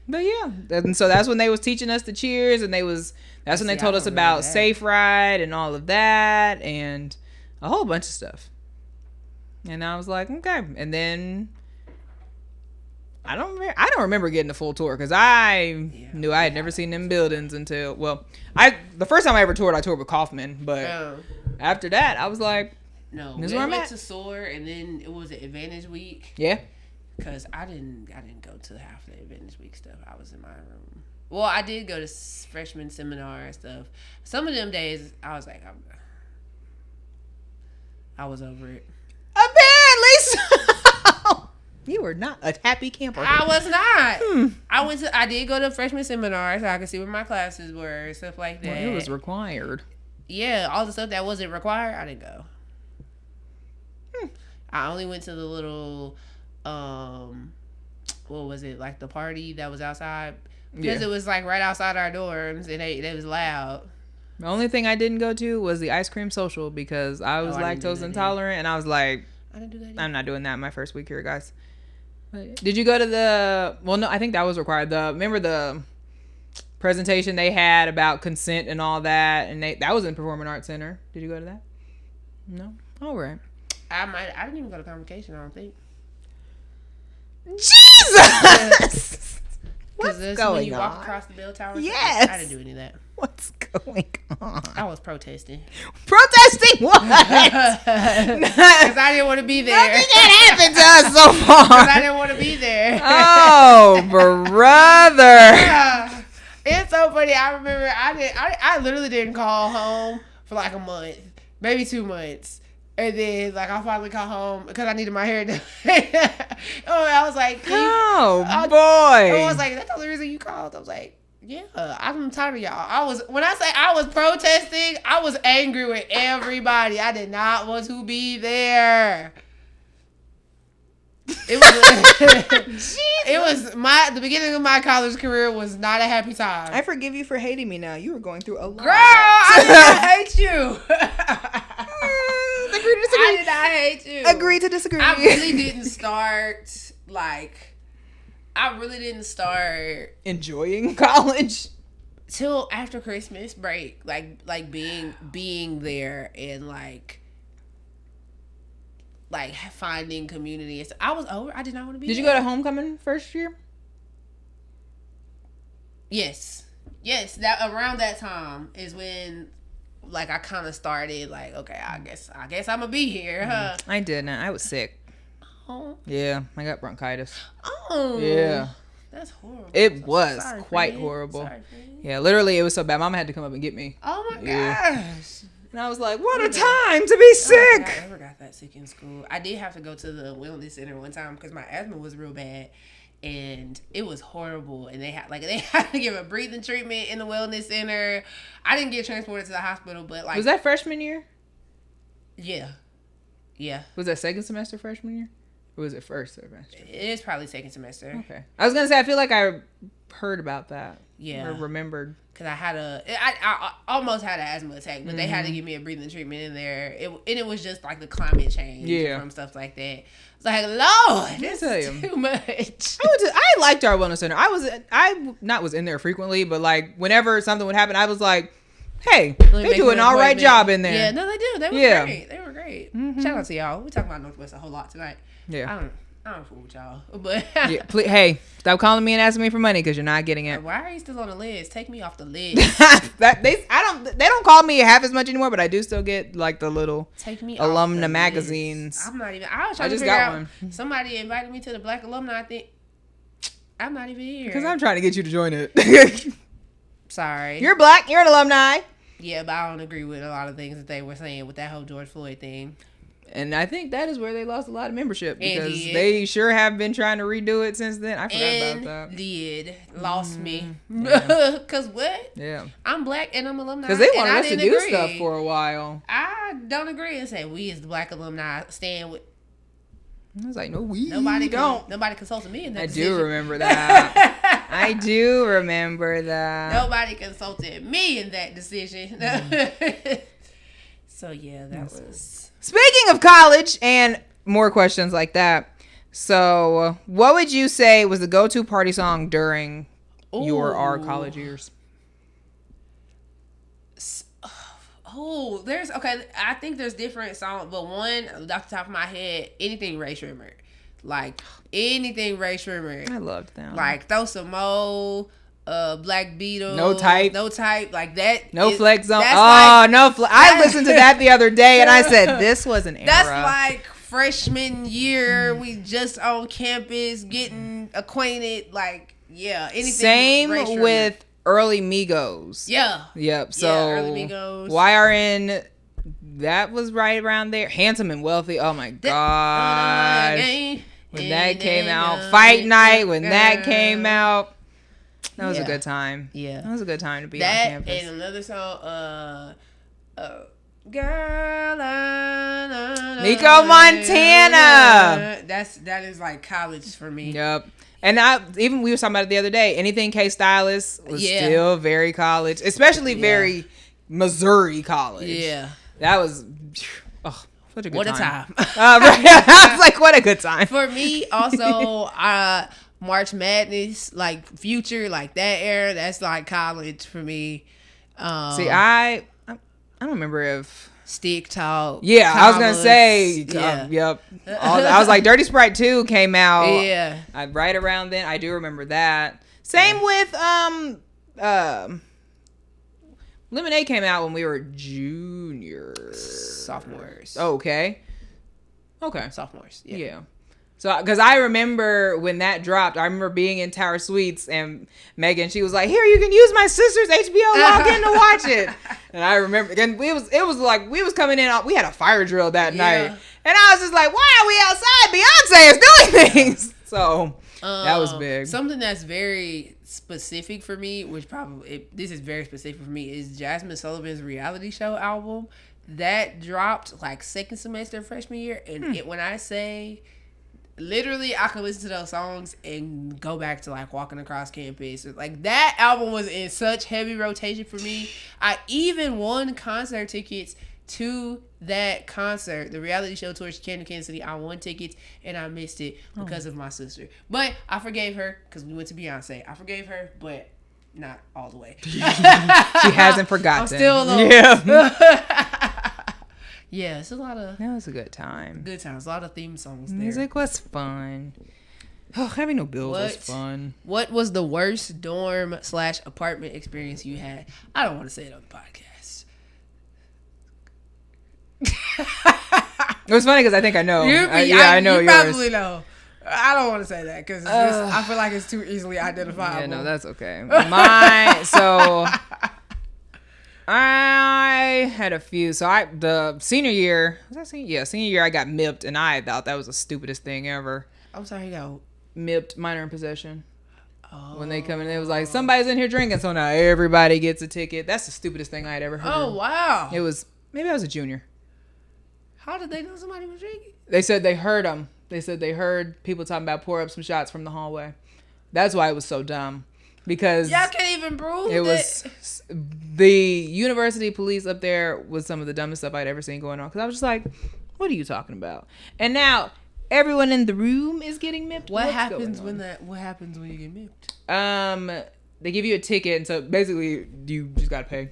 But, yeah. And so that's when they was teaching us the cheers, and that's when they told us about Safe Ride and all of that, and a whole bunch of stuff. And I was like, okay. And then I don't remember getting a full tour because I knew I had never seen them buildings until the first time I ever toured, I toured with Kaufman. But after that, I was like, no, we went to SOAR, and then it was an Advantage Week. Yeah, because I didn't go to half the Advantage Week stuff. I was in my room. Well, I did go to freshman seminar and stuff. Some of them days, I was like, I was over it. Apparently, you were not a happy camper. I was not. I did go to freshman seminar so I could see where my classes were and stuff like that. Well, it was required. Yeah, all the stuff that wasn't required, I didn't go. I only went to the little, what was it, like the party that was outside because it was like right outside our dorms and it was loud. The only thing I didn't go to was the ice cream social because I was lactose intolerant, and I was like, I didn't do that either. I'm not doing that my first week here, guys. But did you go to the? Well, no, I think that was required. Remember the presentation they had about consent and all that, and that was in Performing Arts Center. Did you go to that? No. All right. I didn't even go to convocation. I don't think. Jesus. What's going on? When you walk across the bell tower. Yes. I didn't do any of that. What's going on? I was protesting. Protesting what? Because I didn't want to be there. Nothing had happened to us so far. Because I didn't want to be there. Oh, brother. It's so funny. I remember I literally didn't call home for like a month, maybe 2 months. And then, like, I finally got home because I needed my hair done. I was like, boy. I was like, that's the only reason you called. I was like, yeah, I'm tired of y'all. When I say I was protesting, I was angry with everybody. I did not want to be there. The beginning of my college career was not a happy time. I forgive you for hating me now. You were going through a lot. Girl, I did not hate you. Agree to disagree. I did not hate you. Agree to disagree. I really didn't start enjoying college till after Christmas break. Like being there and like finding community. I was over. I did not want to be. Did you there. go to homecoming first year? Yes. That around that time is when. Like I kind of started like, okay, I guess I'm gonna be here, huh? I didn't. I was sick. Oh. Yeah, I got bronchitis. Oh. Yeah. That's horrible. It was quite horrible. Yeah, literally, it was so bad. Mama had to come up and get me. Oh my gosh. And I was like, what a time to be sick. I never got that sick in school. I did have to go to the wellness center one time because my asthma was real bad. And it was horrible. And they had to give a breathing treatment in the wellness center. I didn't get transported to the hospital, but like. Was that freshman year? Yeah. Was that second semester freshman year? Or was it first semester? It is probably second semester. Okay. I was going to say, I feel like I heard about that. Yeah. Or remembered. Because I almost had an asthma attack, but they had to give me a breathing treatment in there. It was just like the climate change from stuff like that. It's like, Lord, this is too much. I liked our wellness center. I was in there frequently, but like whenever something would happen, I was like, hey, they do an all right job in there. Yeah, no, they do. They were great. They were great. Mm-hmm. Shout out to y'all. We talk about Northwest a whole lot tonight. Yeah. I don't fool with y'all, but please, hey, stop calling me and asking me for money because you're not getting it. Why are you still on the list? Take me off the list. They don't call me half as much anymore, but I do still get like the little alumna magazines. List. I'm not even. I was trying to figure out. One. Somebody invited me to the Black Alumni. I think I'm not even here because I'm trying to get you to join it. Sorry, you're black. You're an alumni. Yeah, but I don't agree with a lot of things that they were saying with that whole George Floyd thing. And I think that is where they lost a lot of membership because they sure have been trying to redo it since then. I forgot about that. Lost me. Because what? Yeah. I'm black and I'm alumni. Because they wanted us to do stuff for a while. I don't agree and say we as the black alumni stand with. I was like, no, nobody consulted me in that decision. I do remember that. I do remember that. Nobody consulted me in that decision. So, yeah, that was... Speaking of college and more questions like that, so what would you say was the go-to party song during our college years? I think there's different songs, but one off the top of my head, anything Ray Shrimmer. Like, anything Ray Shrimmer. I loved them. Like, Throw Some Mo, Black Beatles. No Type, like that. No Flex Zone. I listened to that the other day and I said, this was an era. That's like freshman year. We just on campus getting acquainted. Like, yeah. Anything. Same with early Migos. Yeah. Yep. So early Migos. YRN, that was right around there. Handsome and Wealthy. Oh my God. When that came out. Fight Night, when that came out. That was a good time. Yeah. That was a good time to be on campus. And another song, Girl, Nico Montana. That is like college for me. Yep. And we were talking about it the other day. Anything K-Stylist was still very college, especially very Missouri college. Yeah. That was such a good time. What a time. Right. I was like, what a good time. For me, also, March Madness, like Future, like that era. That's like college for me. See, I don't remember if Stick Talk. Yeah, Commas, I was gonna say. yeah. Yep. I was like, Dirty Sprite 2 came out. Yeah. Right around then. I do remember that. Same with Lemonade came out when we were juniors. Sophomores. Oh, okay. Sophomores. Yeah. So, because I remember when that dropped, I remember being in Tower Suites and Megan, she was like, "Here, you can use my sister's HBO login to watch it." And I remember, and it was like we was coming in. We had a fire drill that night, and I was just like, "Why are we outside? Beyonce is doing things." So that was big. Something that's very specific for me, which this is very specific for me, is Jasmine Sullivan's reality show album that dropped like second semester freshman year, and when I say. Literally, I could listen to those songs and go back to like walking across campus. Like that album was in such heavy rotation for me. I even won concert tickets to that concert, the reality show tour came to Kansas City. I won tickets and I missed it because of my sister. But I forgave her because we went to Beyonce. I forgave her, but not all the way. She hasn't forgotten. I'm still alone. Yeah. Yeah, it's a lot of... That was a good time. Good times. A lot of theme songs there. Music was fun. Oh, having no bills was fun. What was the worst dorm/apartment experience you had? I don't want to say it on the podcast. It was funny because I think I know. I know yours. You probably know. I don't want to say that because I feel like it's too easily identifiable. Yeah, no, that's okay. I had a few. So the senior year, was that senior? Yeah, senior year I got mipped, and I thought that was the stupidest thing ever. I'm sorry, you got mipped, minor in possession. Oh. When they come in, it was like somebody's in here drinking, so now everybody gets a ticket. That's the stupidest thing I had ever heard. Oh wow! It was maybe I was a junior. How did they know somebody was drinking? They said they heard them. They said they heard people talking about pour up some shots from the hallway. That's why it was so dumb. Because y'all can't even prove it was the university police up there was some of the dumbest stuff I'd ever seen going on. Because I was just like, what are you talking about? And now everyone in the room is getting mipped. What happens when you get mipped? They give you a ticket, and so basically you just gotta pay.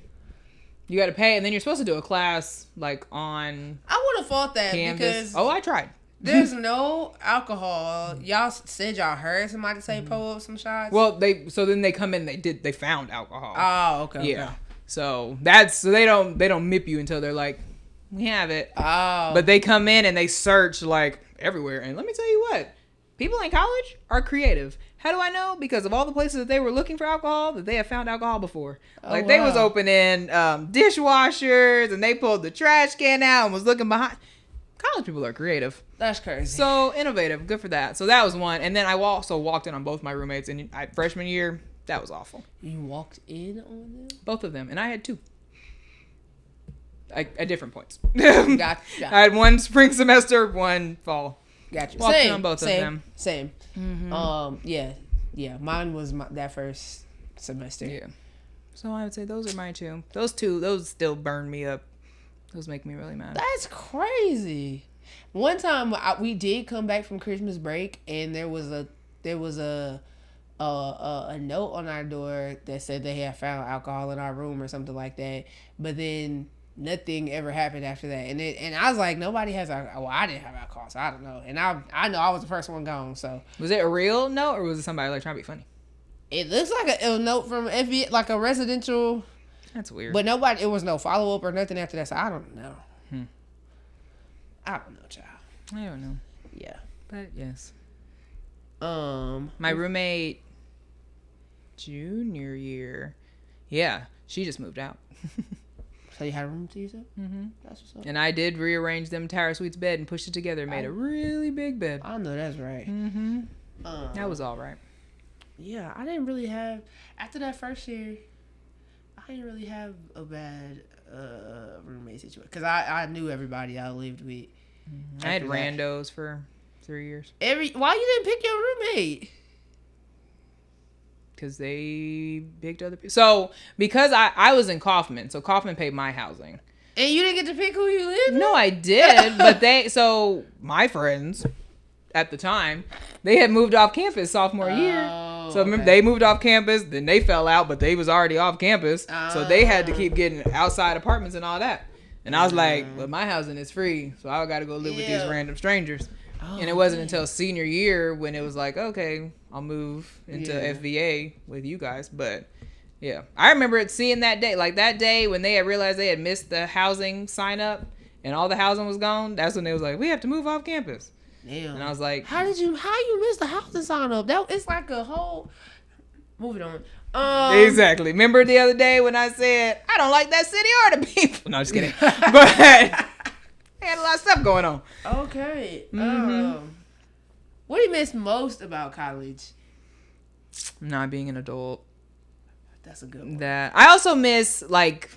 You gotta pay, and then you're supposed to do a class like on. I would have thought that because I tried. There's no alcohol. Y'all said y'all heard somebody say pull up some shots. Well, then they come in. They found alcohol. Oh, okay. Yeah. Okay. So they don't mip you until they're like, we have it. Oh. But they come in and they search like everywhere. And let me tell you what, people in college are creative. How do I know? Because of all the places that they were looking for alcohol, that they have found alcohol before. Like they was opening dishwashers and they pulled the trash can out and was looking behind. College people are creative. That's crazy. So innovative. Good for that. So that was one. And then I also walked in on both my roommates. And freshman year, that was awful. You walked in on them? Both of them. And I had two. At different points. Gotcha. I had one spring semester, one fall. Gotcha. Walked in on both of them. Same. Mm-hmm. Yeah. Mine was that first semester. Yeah. So I would say those are my two. Those still burn me up. Those make me really mad. That's crazy. One time we did come back from Christmas break, and there was a note on our door that said they had found alcohol in our room or something like that. But then nothing ever happened after that. And I was like, nobody has alcohol. Well, I didn't have alcohol, so I don't know. And I know I was the first one gone. So was it a real note or was it somebody like trying to be funny? It looks like a note from FBI, like a residential. That's weird. But it was no follow up or nothing after that. So I don't know. I don't know, child. I don't know. Yeah. But yes. My roommate junior year. Yeah. She just moved out. So you had a room to yourself? Mm-hmm. That's what's up. And I did rearrange them Tower Suites bed and pushed it together and made a really big bed. I know that's right. Mm-hmm. That was all right. Yeah, I didn't really have, after that first year, I didn't really have a bad roommate situation. Because I knew everybody I lived with. I had randos for 3 years. Why you didn't pick your roommate? Because they picked other people. So, because I was in Kaufman, so Kaufman paid my housing. And you didn't get to pick who you lived with? No, I did. But my friends, at the time, they had moved off campus sophomore year. So remember, they moved off campus, then they fell out, but they was already off campus. So they had to keep getting outside apartments and all that. And I was like, well, my housing is free, so I got to go live with these random strangers. And it wasn't until senior year when it was like, okay, I'll move into FVA with you guys. But yeah, I remember seeing that day, like that day when they had realized they had missed the housing sign up and all the housing was gone. That's when they was like, we have to move off campus. Damn. And I was like, how you miss the housing sign up? That it's like a whole. Moving on. Exactly. Remember the other day when I said I don't like that city or the people? No, just kidding. But they had a lot of stuff going on. Okay. What do you miss most about college? Not being an adult. That's a good one. That I also miss, like,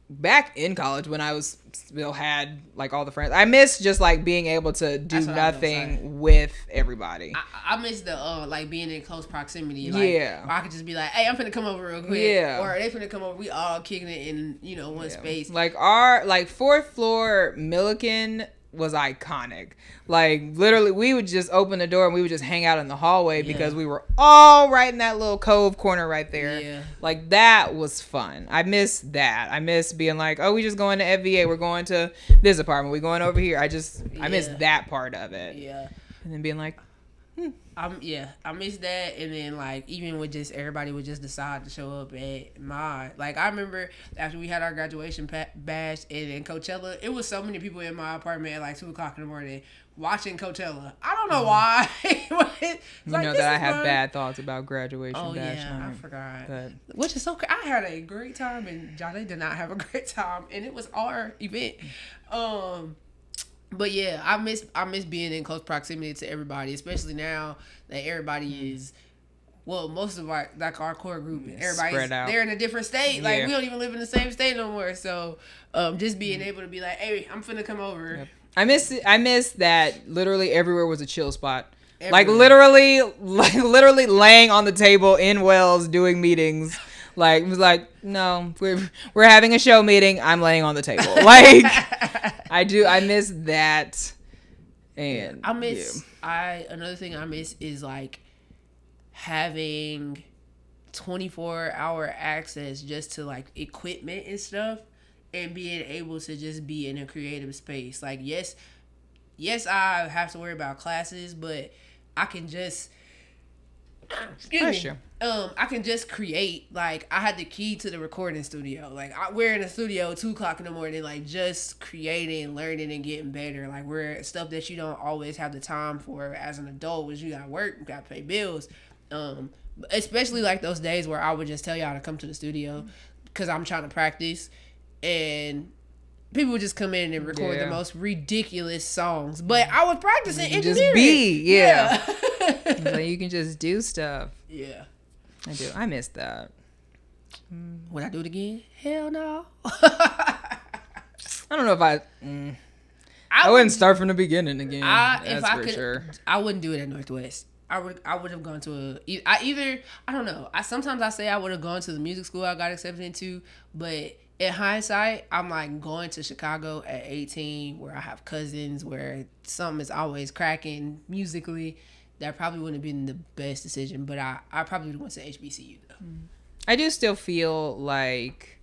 back in college when I was still had like all the friends. I miss just like being able to do nothing with everybody. I miss the like being in close proximity. Like, yeah, I could just be like, hey, I'm finna come over real quick. Yeah, or they finna come over. We all kicking it in one space. Like our fourth floor Milliken was iconic. Like literally we would just open the door and we would just hang out in the hallway because we were all right in that little cove corner right there. Yeah. Like that was fun. I miss that. I miss being like, oh, we just going to FVA. We're going to this apartment. We going over here. I miss that part of it. Yeah. And then being like, I miss that. And then like even with just everybody would just decide to show up at my, like I remember after we had our graduation bash and in Coachella, it was so many people in my apartment at like 2:00 in the morning watching Coachella. I don't know why. That I have bad thoughts about graduation bash night. I forgot. Which is so I had a great time and Janaé did not have a great time and it was our event. But yeah, I miss being in close proximity to everybody, especially now that everybody is, well, most of our core group, everybody's they're in a different state. Like we don't even live in the same state no more. So just being able to be like, hey, I'm finna come over. Yep. I miss that literally everywhere was a chill spot. Everywhere. Like literally laying on the table in Wells doing meetings. Like it was like, no, we're having a show meeting. I'm laying on the table. Like I miss that. And I miss another thing I miss is like having 24-hour access just to like equipment and stuff and being able to just be in a creative space. Like yes I have to worry about classes, but I can just I can just create. Like I had the key to the recording studio. Like we're in a studio 2:00 in the morning, like just creating, learning, and getting better. Like we're stuff that you don't always have the time for as an adult, which you gotta work, you gotta pay bills. Especially like those days where I would just tell y'all to come to the studio because I'm trying to practice, and people would just come in and record the most ridiculous songs. But I was practicing engineering. Like you can just do stuff. Yeah. I do. I miss that. Would I do it again? Hell no. I don't know if I wouldn't start from the beginning again. Sure. I wouldn't do it at Northwest. I would have gone to I don't know. Sometimes I say I would have gone to the music school I got accepted into, but in hindsight, I'm like going to Chicago at 18 where I have cousins, where something is always cracking musically. That probably wouldn't have been the best decision, but I probably would have went to HBCU though. I do still feel like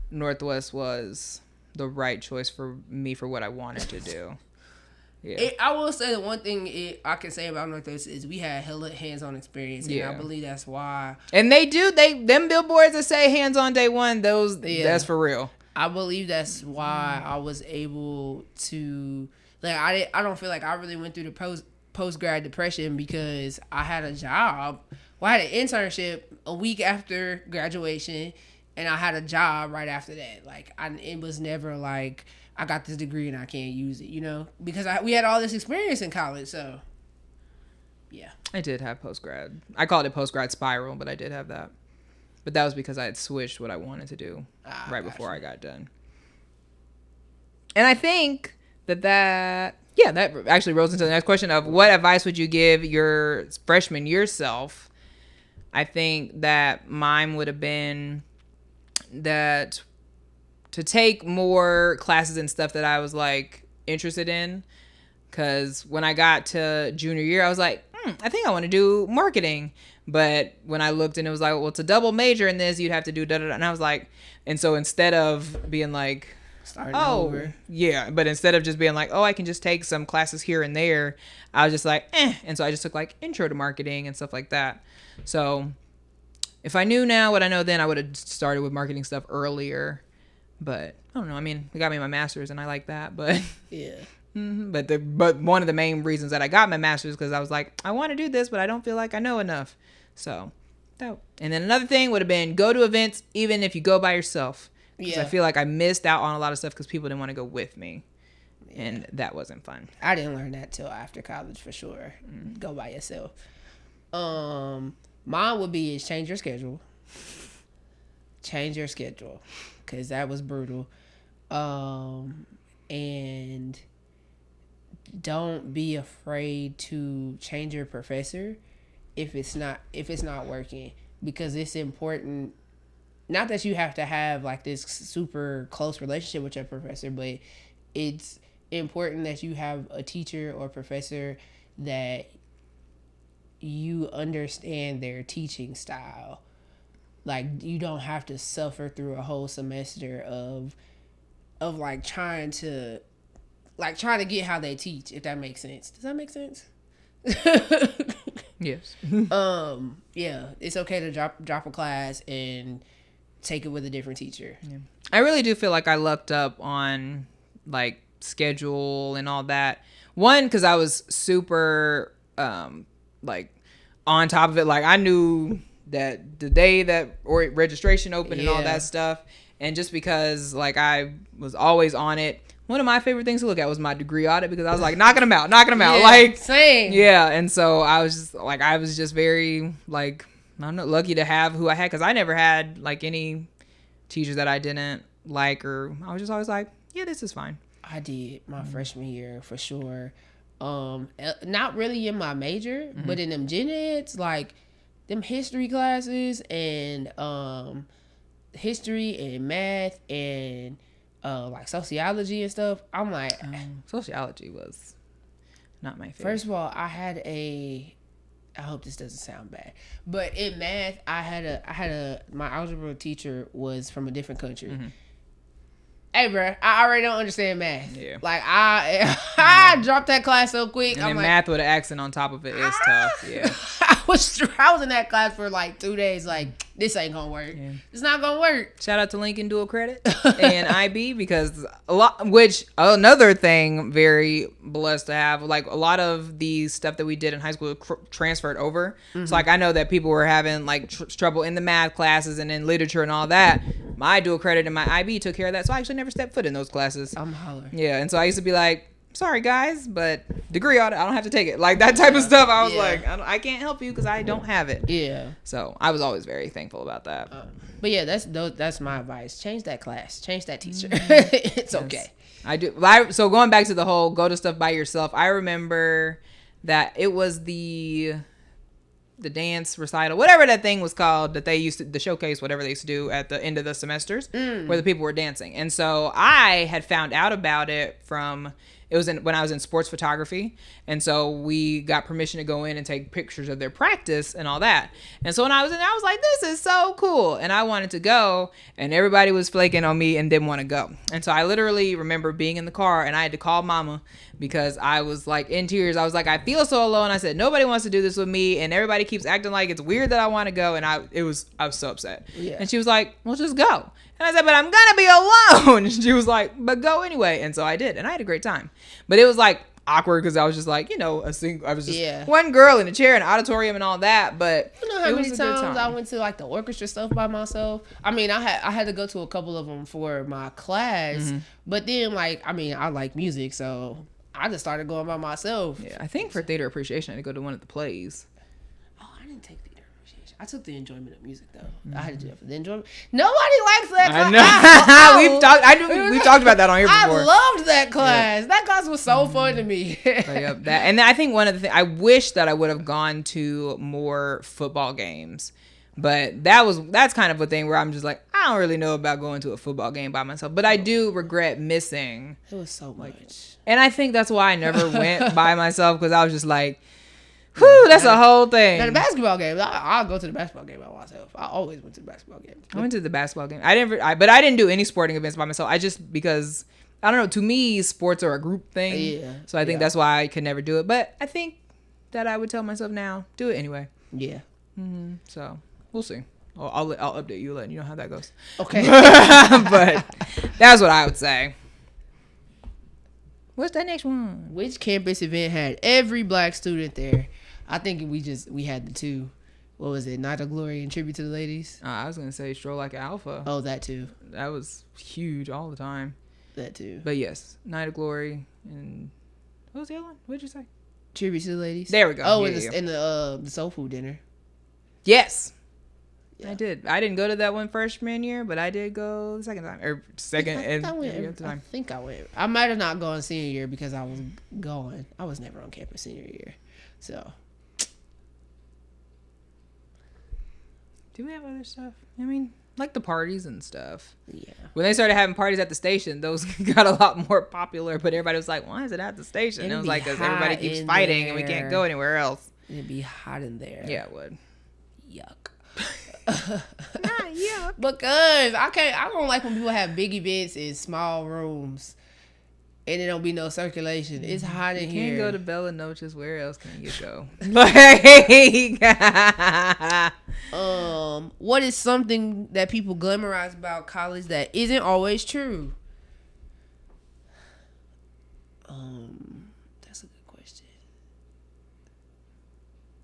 Northwest was the right choice for me for what I wanted to do. Yeah. I will say the one thing I can say about Northwest is we had hella hands-on experience, and I believe that's why. And them billboards that say hands-on day one, that's for real. I believe that's why I was able to, like, I don't feel like I really went through the post-grad depression because I had a job. Well, I had an internship a week after graduation, and I had a job right after that. Like, it was never like I got this degree and I can't use it, because we had all this experience in college. So, yeah. I did have post-grad. I called it post-grad spiral, but I did have that. But that was because I had switched what I wanted to do right before I got done. And I think that actually rolls into the next question of what advice would you give your freshman year self? I think that mine would have been that to take more classes and stuff that I was like interested in. Because when I got to junior year, I was like, I think I want to do marketing. But when I looked and it was like, well, it's a double major in this, you'd have to do da da da. And I was like, and so instead of being like, starting over. Yeah, but instead of just being like, oh, I can just take some classes here and there, I was just like, And so I just took like intro to marketing and stuff like that. So if I knew now what I know then, I would have started with marketing stuff earlier. But I don't know. I mean, it got me my master's and I like that. But yeah. But one of the main reasons that I got my master's because I was like, I want to do this, but I don't feel like I know enough. So that. And then another thing would have been go to events even if you go by yourself. Because I feel like I missed out on a lot of stuff because people didn't want to go with me. Yeah. And that wasn't fun. I didn't learn that till after college for sure. Go by yourself. Mine would be is change your schedule. Change your schedule. Because that was brutal. And don't be afraid to change your professor if it's not working. Because it's important. Not that you have to have like this super close relationship with your professor, but it's important that you have a teacher or professor that you understand their teaching style. Like you don't have to suffer through a whole semester of like trying to get how they teach, if that makes sense. Does that make sense? Yes. Yeah, it's okay to drop a class and take it with a different teacher. Yeah. I really do feel like I lucked up on like schedule and all that. One, because I was super like on top of it. Like I knew that the day that registration opened and all that stuff. And just because like I was always on it. One of my favorite things to look at was my degree audit because I was like knocking them out. Yeah, like same. Yeah. And so I was just very like, I'm not lucky to have who I had because I never had like any teachers that I didn't like, or I was just always like, yeah, this is fine. I did my freshman year for sure. Not really in my major, but in them gen eds, like them history classes and history and math and like sociology and stuff. I'm like, sociology was not my favorite. First of all, I hope this doesn't sound bad, but in math, my algebra teacher was from a different country. Hey, bro, I already don't understand math. Yeah. Like I dropped that class so quick. And then math with an accent on top of it is tough. Yeah. I was in that class for like 2 days. Like this ain't gonna work. Yeah. It's not gonna work. Shout out to Lincoln Dual Credit and IB because another thing very blessed to have, like a lot of the stuff that we did in high school transferred over. So like I know that people were having like trouble in the math classes and in literature and all that. My dual credit and my IB took care of that, so I actually never stepped foot in those classes. I'm hollering. Yeah, and so I used to be like, sorry guys, but degree audit, I don't have to take it. Like that type of stuff. I was like, I can't help you because I don't have it. Yeah. So I was always very thankful about that. But yeah, that's my advice. Change that class. Change that teacher. It's okay. I do. So going back to the whole go to stuff by yourself, I remember that it was the dance recital, whatever that thing was called that they used to, the showcase, whatever they used to do at the end of the semesters where the people were dancing. And so I had found out about it when I was in sports photography. And so we got permission to go in and take pictures of their practice and all that. And so when I was in there, I was like, this is so cool. And I wanted to go and everybody was flaking on me and didn't want to go. And so I literally remember being in the car and I had to call mama because I was like in tears. I was like, I feel so alone. I said, nobody wants to do this with me. And everybody keeps acting like it's weird that I want to go. And I was so upset. Yeah. And she was like, well, just go. And I said, but I'm going to be alone. And she was like, but go anyway. And so I did. And I had a great time. But it was like awkward because I was just like, I was just one girl in a chair in an auditorium and all that. But you know how many times I went to like the orchestra stuff by myself? I mean, I had to go to a couple of them for my class. But then like, I mean, I like music. So I just started going by myself. Yeah, I think for theater appreciation, I had to go to one of the plays. Oh, I didn't take theater appreciation. I took the enjoyment of music though. I had to do it for the enjoyment. Nobody likes that class. I know. We've talked about that on here before. I loved that class. Yeah. That class was so fun to me. And then I think one of the things, I wish that I would have gone to more football games. But that's kind of a thing where I'm just like, don't really know about going to a football game by myself, but I do regret missing. It was so much. And I think that's why I never went by myself, because I was just like, whew, that's a whole thing. Now the basketball game, I'll go to the basketball game by myself. I always went to the basketball game. I went to the basketball game. But I didn't do any sporting events by myself. I just, because, I don't know, to me, sports are a group thing. Yeah. So I think that's why I could never do it. But I think that I would tell myself now, do it anyway. Yeah. Mm-hmm. So we'll see. I'll update you, letting you know how that goes. Okay. But that's what I would say. What's that next one? Which campus event had every black student there? I think we had the two. What was it? Night of Glory and Tribute to the Ladies? I was going to say Stroll Like Alpha. Oh, that too. That was huge all the time. That too. But yes, Night of Glory and what was the other one? What did you say? Tribute to the Ladies. There we go. Oh, and the soul food dinner. Yes. Yeah. I did. I didn't go to that one freshman year, but I did go the second time. Or second and I think I went. I might have not gone senior year because I was going. I was never on campus senior year. So. Do we have other stuff? I mean, like the parties and stuff. Yeah. When they started having parties at the station, those got a lot more popular, but everybody was like, why is it at the station? And it was like, because everybody keeps fighting and we can't go anywhere else. It'd be hot in there. Yeah, it would. Yuck. Not yuck. Because I don't like when people have big events in small rooms and there don't be no circulation. It's hot in here. You can't go to Bella Noches. Where else can you go? What is something that people glamorize about college that isn't always true? That's a good question.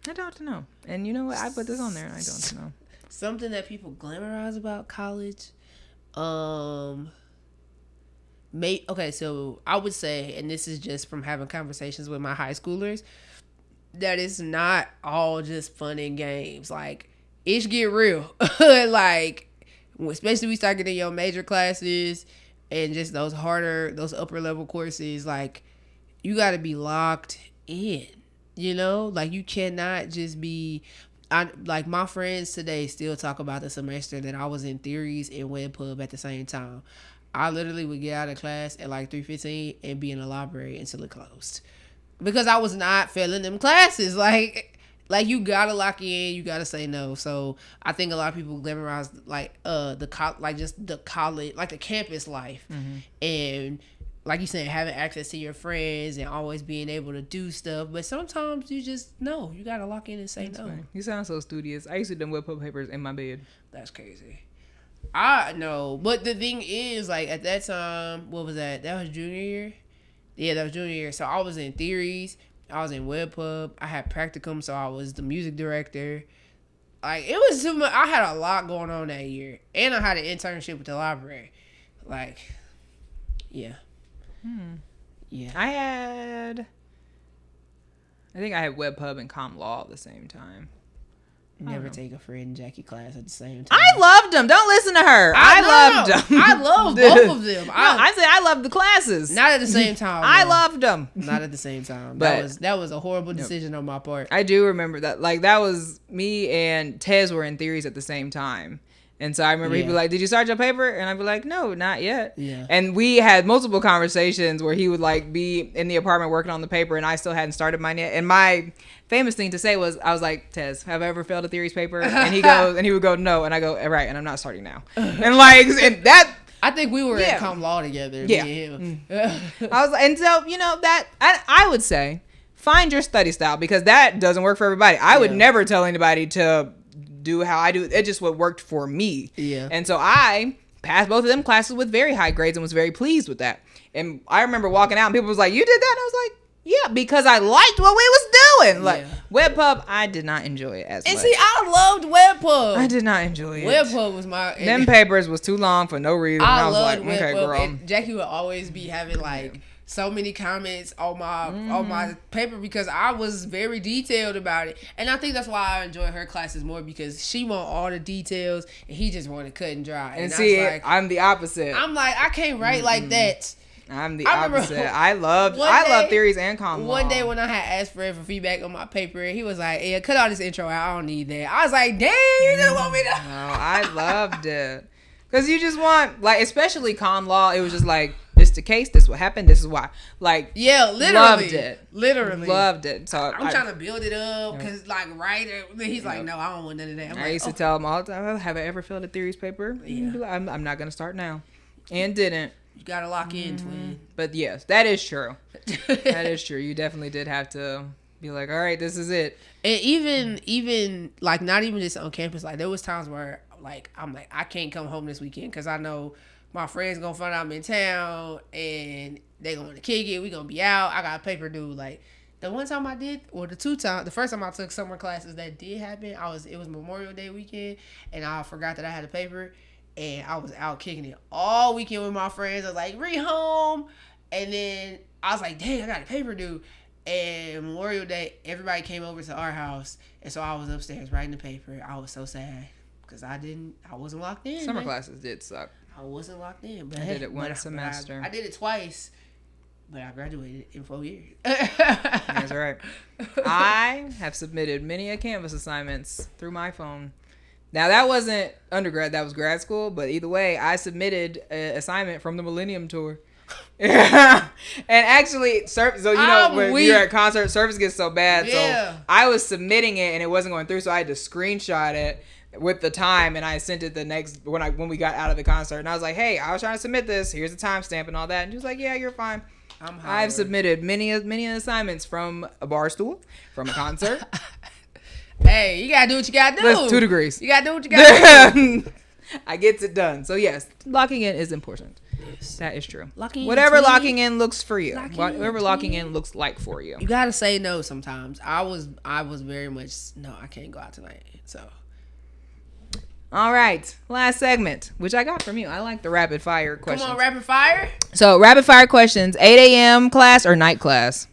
I don't know. And you know what? I put this on there and I don't know. Something that people glamorize about college. Okay, so I would say, and this is just from having conversations with my high schoolers, that it's not all just fun and games. Like, it get real. Like, especially we start getting your major classes and just those upper level courses, like, you got to be locked in, you know? Like, you cannot just be... like my friends today still talk about the semester that I was in theories and web pub at the same time. I literally would get out of class at like 3:15 and be in the library until it closed because I was not failing them classes. Like you gotta lock in, you gotta say no. So I think a lot of people glamorize the college, like the campus life, and like you said, having access to your friends and always being able to do stuff. But sometimes you just know you gotta lock in and say no. Funny. You sound so studious. I used to do web pub papers in my bed. That's crazy. I know, but the thing is, like, at that time, what was that? That was junior year? Yeah, that was junior year. So I was in theories. I was in web pub. I had practicum, so I was the music director. Like, it was too much. I had a lot going on that year. And I had an internship with the library. Like, yeah. Yeah. I think I had web pub and comm law at the same time. Never take a Fred and Jackie class at the same time. I loved them. Don't listen to her. I loved them. I love both of them. I said I loved the classes. Not at the same time. I loved them. Not at the same time. But that was a horrible decision on my part. I do remember that. Like, that was me and Tez were in theories at the same time. And so I remember he'd be like, did you start your paper? And I'd be like, no, not yet. Yeah. And we had multiple conversations where he would like be in the apartment working on the paper and I still hadn't started mine yet. And my famous thing to say was, I was like, Tez, have I ever failed a theories paper? And he would go, no. And I go, right. And I'm not starting now. And like, and that. I think we were in comm law together. Yeah. Me and him. I was, and so, you know, that I would say, find your study style because that doesn't work for everybody. I would never tell anybody to do how I do it. Just what worked for me. Yeah. And so I passed both of them classes with very high grades and was very pleased with that. And I remember walking out and people was like, you did that? And I was like, yeah, because I liked what we was doing. Like, web pub, I did not enjoy it as much. And see, I loved web pub. I did not enjoy it. Web pub was my... Them papers was too long for no reason. I was like, web okay, pub. girl. And Jackie would always be having like so many comments on my paper because I was very detailed about it. And I think that's why I enjoy her classes more because she want all the details and he just want to cut and dry. And see, I'm the opposite. I'm like, I can't write like that. I'm the opposite. I love theories and common law. One day when I had asked Fred for feedback on my paper, he was like, yeah, cut all this intro out. I don't need that. I was like, dang, you just want me to. No, I loved it. Because you just want, like, especially con law, it was just like, this the case, this what happened, this is why. Like, yeah, literally. Loved it. Literally. Loved it. So I'm trying to build it up because, like, he's like, no, I don't want none of that. I used to tell him all the time, have I ever filled a theories paper? Yeah. I'm not going to start now. And didn't. You got to lock in, twin. But yes, that is true. That is true. You definitely did have to be like, all right, this is it. And even like, not even just on campus, like, there was times where, like, I'm like, I can't come home this weekend because I know my friends gonna find out I'm in town and they gonna kick it. We gonna be out. I got a paper due. Like, the one time I did, or the first time I took summer classes that did happen, it was Memorial Day weekend, and I forgot that I had a paper, and I was out kicking it all weekend with my friends. I was like, home, and then I was like, dang, I got a paper due. And Memorial Day, everybody came over to our house, and so I was upstairs writing the paper. I was so sad because I wasn't locked in. Summer classes did suck. I wasn't locked in, but I did it one semester. I did it twice, but I graduated in 4 years. That's right. I have submitted many a Canvas assignments through my phone. Now, that wasn't undergrad, that was grad school, but either way, I submitted an assignment from the Millennium Tour. And actually, so you know, when you're at concert, service gets so bad, so I was submitting it and it wasn't going through, so I had to screenshot it with the time, and I sent it the next when we got out of the concert, and I was like, hey, I was trying to submit this, here's the timestamp and all that, and she was like, yeah, you're fine. I've submitted many assignments from a bar stool, from a concert. Hey, you gotta do what you gotta do. That's 2 degrees. You gotta do what you gotta do. I gets it done. So yes, locking in is important. Yes. That is true. Whatever locking in looks for you. Whatever locking in looks like for you. You gotta say no sometimes. I was very much, no, I can't go out tonight. So. All right, last segment, which I got from you. I like the rapid fire questions. Come on, rapid fire. So rapid fire questions: 8 a.m. class or night class?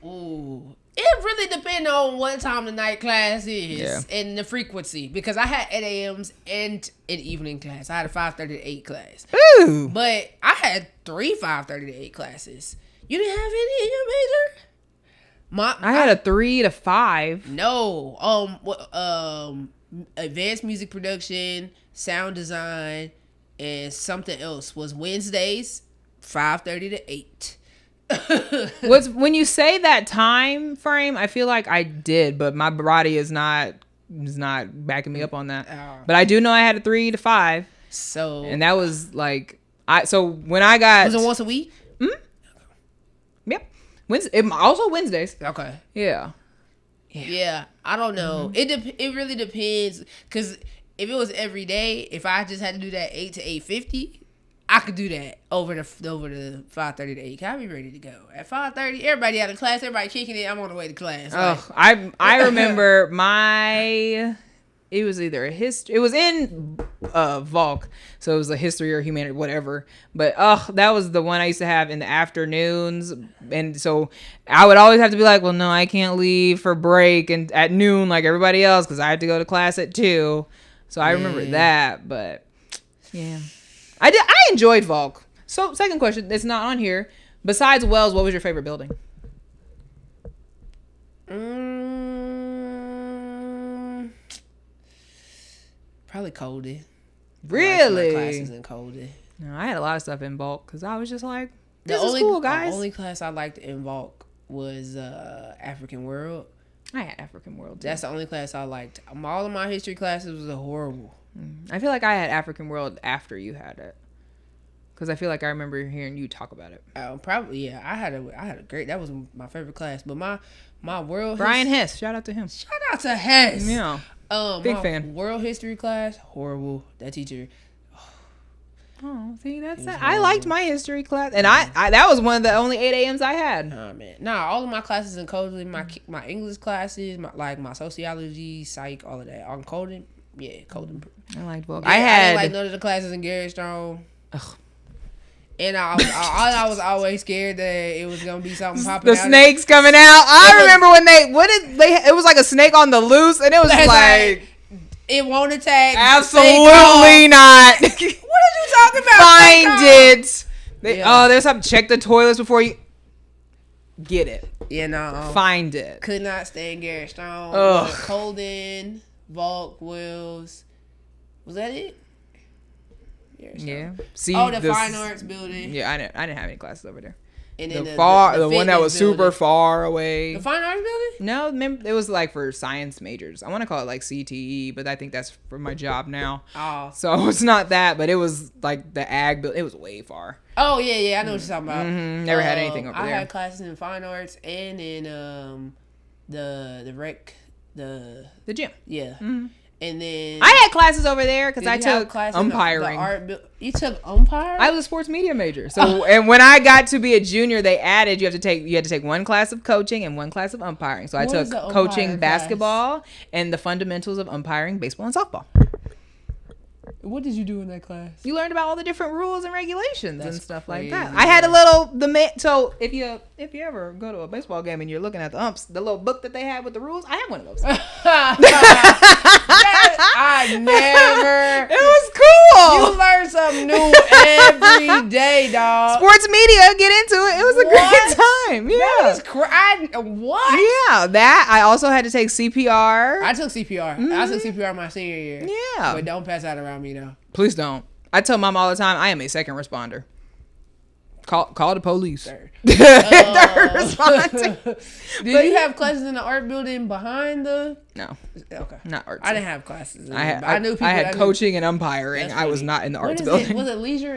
Ooh, it really depends on what time the night class is and the frequency. Because I had 8 a.m.s and an evening class. I had a 5:30 to 8 class. Ooh, but I had 3 5:30 to 8 classes. You didn't have any in your major? I had a 3 to 5. No, advanced music production, sound design, and something else was Wednesdays, 5:30 to 8. When you say that time frame, I feel like I did, but my body is not backing me up on that. But I do know I had a 3 to 5. So, and that was like when I got, was it once a week? Yep. Also Wednesdays. Okay. Yeah, I don't know. It really depends, because if it was every day, if I just had to do that 8 to 8:50, I could do that over the 5:30 to 8. I'd be ready to go at 5:30. Everybody out of class, everybody kicking it. I'm on the way to class. I remember it was either it was in Volk, so it was a history or humanity, whatever. But that was the one I used to have in the afternoons, and so I would always have to be like, well, no, I can't leave for break and at noon like everybody else because I had to go to class at 2. So I remember that, but yeah, I enjoyed Volk. So second question, it's not on here. Besides Wells, what was your favorite building? Probably Coldy. Really? My classes in Coldy. No, I had a lot of stuff in Bulk because I was just like, this is cool, guys. The only class I liked in Bulk was African World. I had African World too. That's the only class I liked. All of my history classes was horrible. I feel like I had African World after you had it, because I feel like I remember hearing you talk about it. Probably, yeah. I had a great. That was my favorite class. But my world. Brian Hess, shout out to him. Shout out to Hess. Yeah. Big fan. World history class, horrible. That teacher. Oh, see, that's it. I liked my history class, and I that was one of the only 8 a.m.s I had. Oh man, all of my classes in Colden, my English classes, my sociology, psych, all of that on Colden. Yeah, Colden. I liked both. Yeah, I didn't like none of the classes in Garrett Strong. Ugh. And I was always scared that it was gonna be something popping out. The snakes coming out. I remember when it was like a snake on the loose, and it was like it won't attack. Absolutely not. What are you talking about? Find it. There's something. Check the toilets before you get it. Find it. Could not stand Garrett Strong. Colden, Volk, Wills. Was that it? Yeah. See, the fine arts building. Yeah, I didn't have any classes over there. And then the one that was super building. far away. The fine arts building? No, remember, it was like for science majors. I want to call it like CTE, but I think that's for my job now. Oh. So it's not that, but it was like the ag building. It was way far. Oh, yeah, I know what you're talking about. Never had anything over there. I had classes in fine arts and in the rec, the gym. Yeah. Mm-hmm. And then I had classes over there because I took umpiring. You took umpiring? I was a sports media major. So and when I got to be a junior, they added you had to take one class of coaching and one class of umpiring. So I took coaching basketball and the fundamentals of umpiring baseball and softball. What did you do in that class? You learned about all the different rules and regulations and stuff like that. I had a little so if you ever go to a baseball game and you're looking at the umps, the little book that they had with the rules, I have one of those. I never. It was cool. You learn something new every day, dog. Sports media, get into it. It was a great time. Yeah. That is what? Yeah, that. I also had to take CPR. I took CPR. Mm-hmm. I took CPR my senior year. Yeah. But don't pass out around me, though. Please don't. I tell mom all the time, I am a second responder. Call the police. Third responder. Did you have classes in the art building behind the? No. Okay. Not art. I didn't have classes. I knew people. I had coaching and umpiring. I was not in the arts building. Was it leisure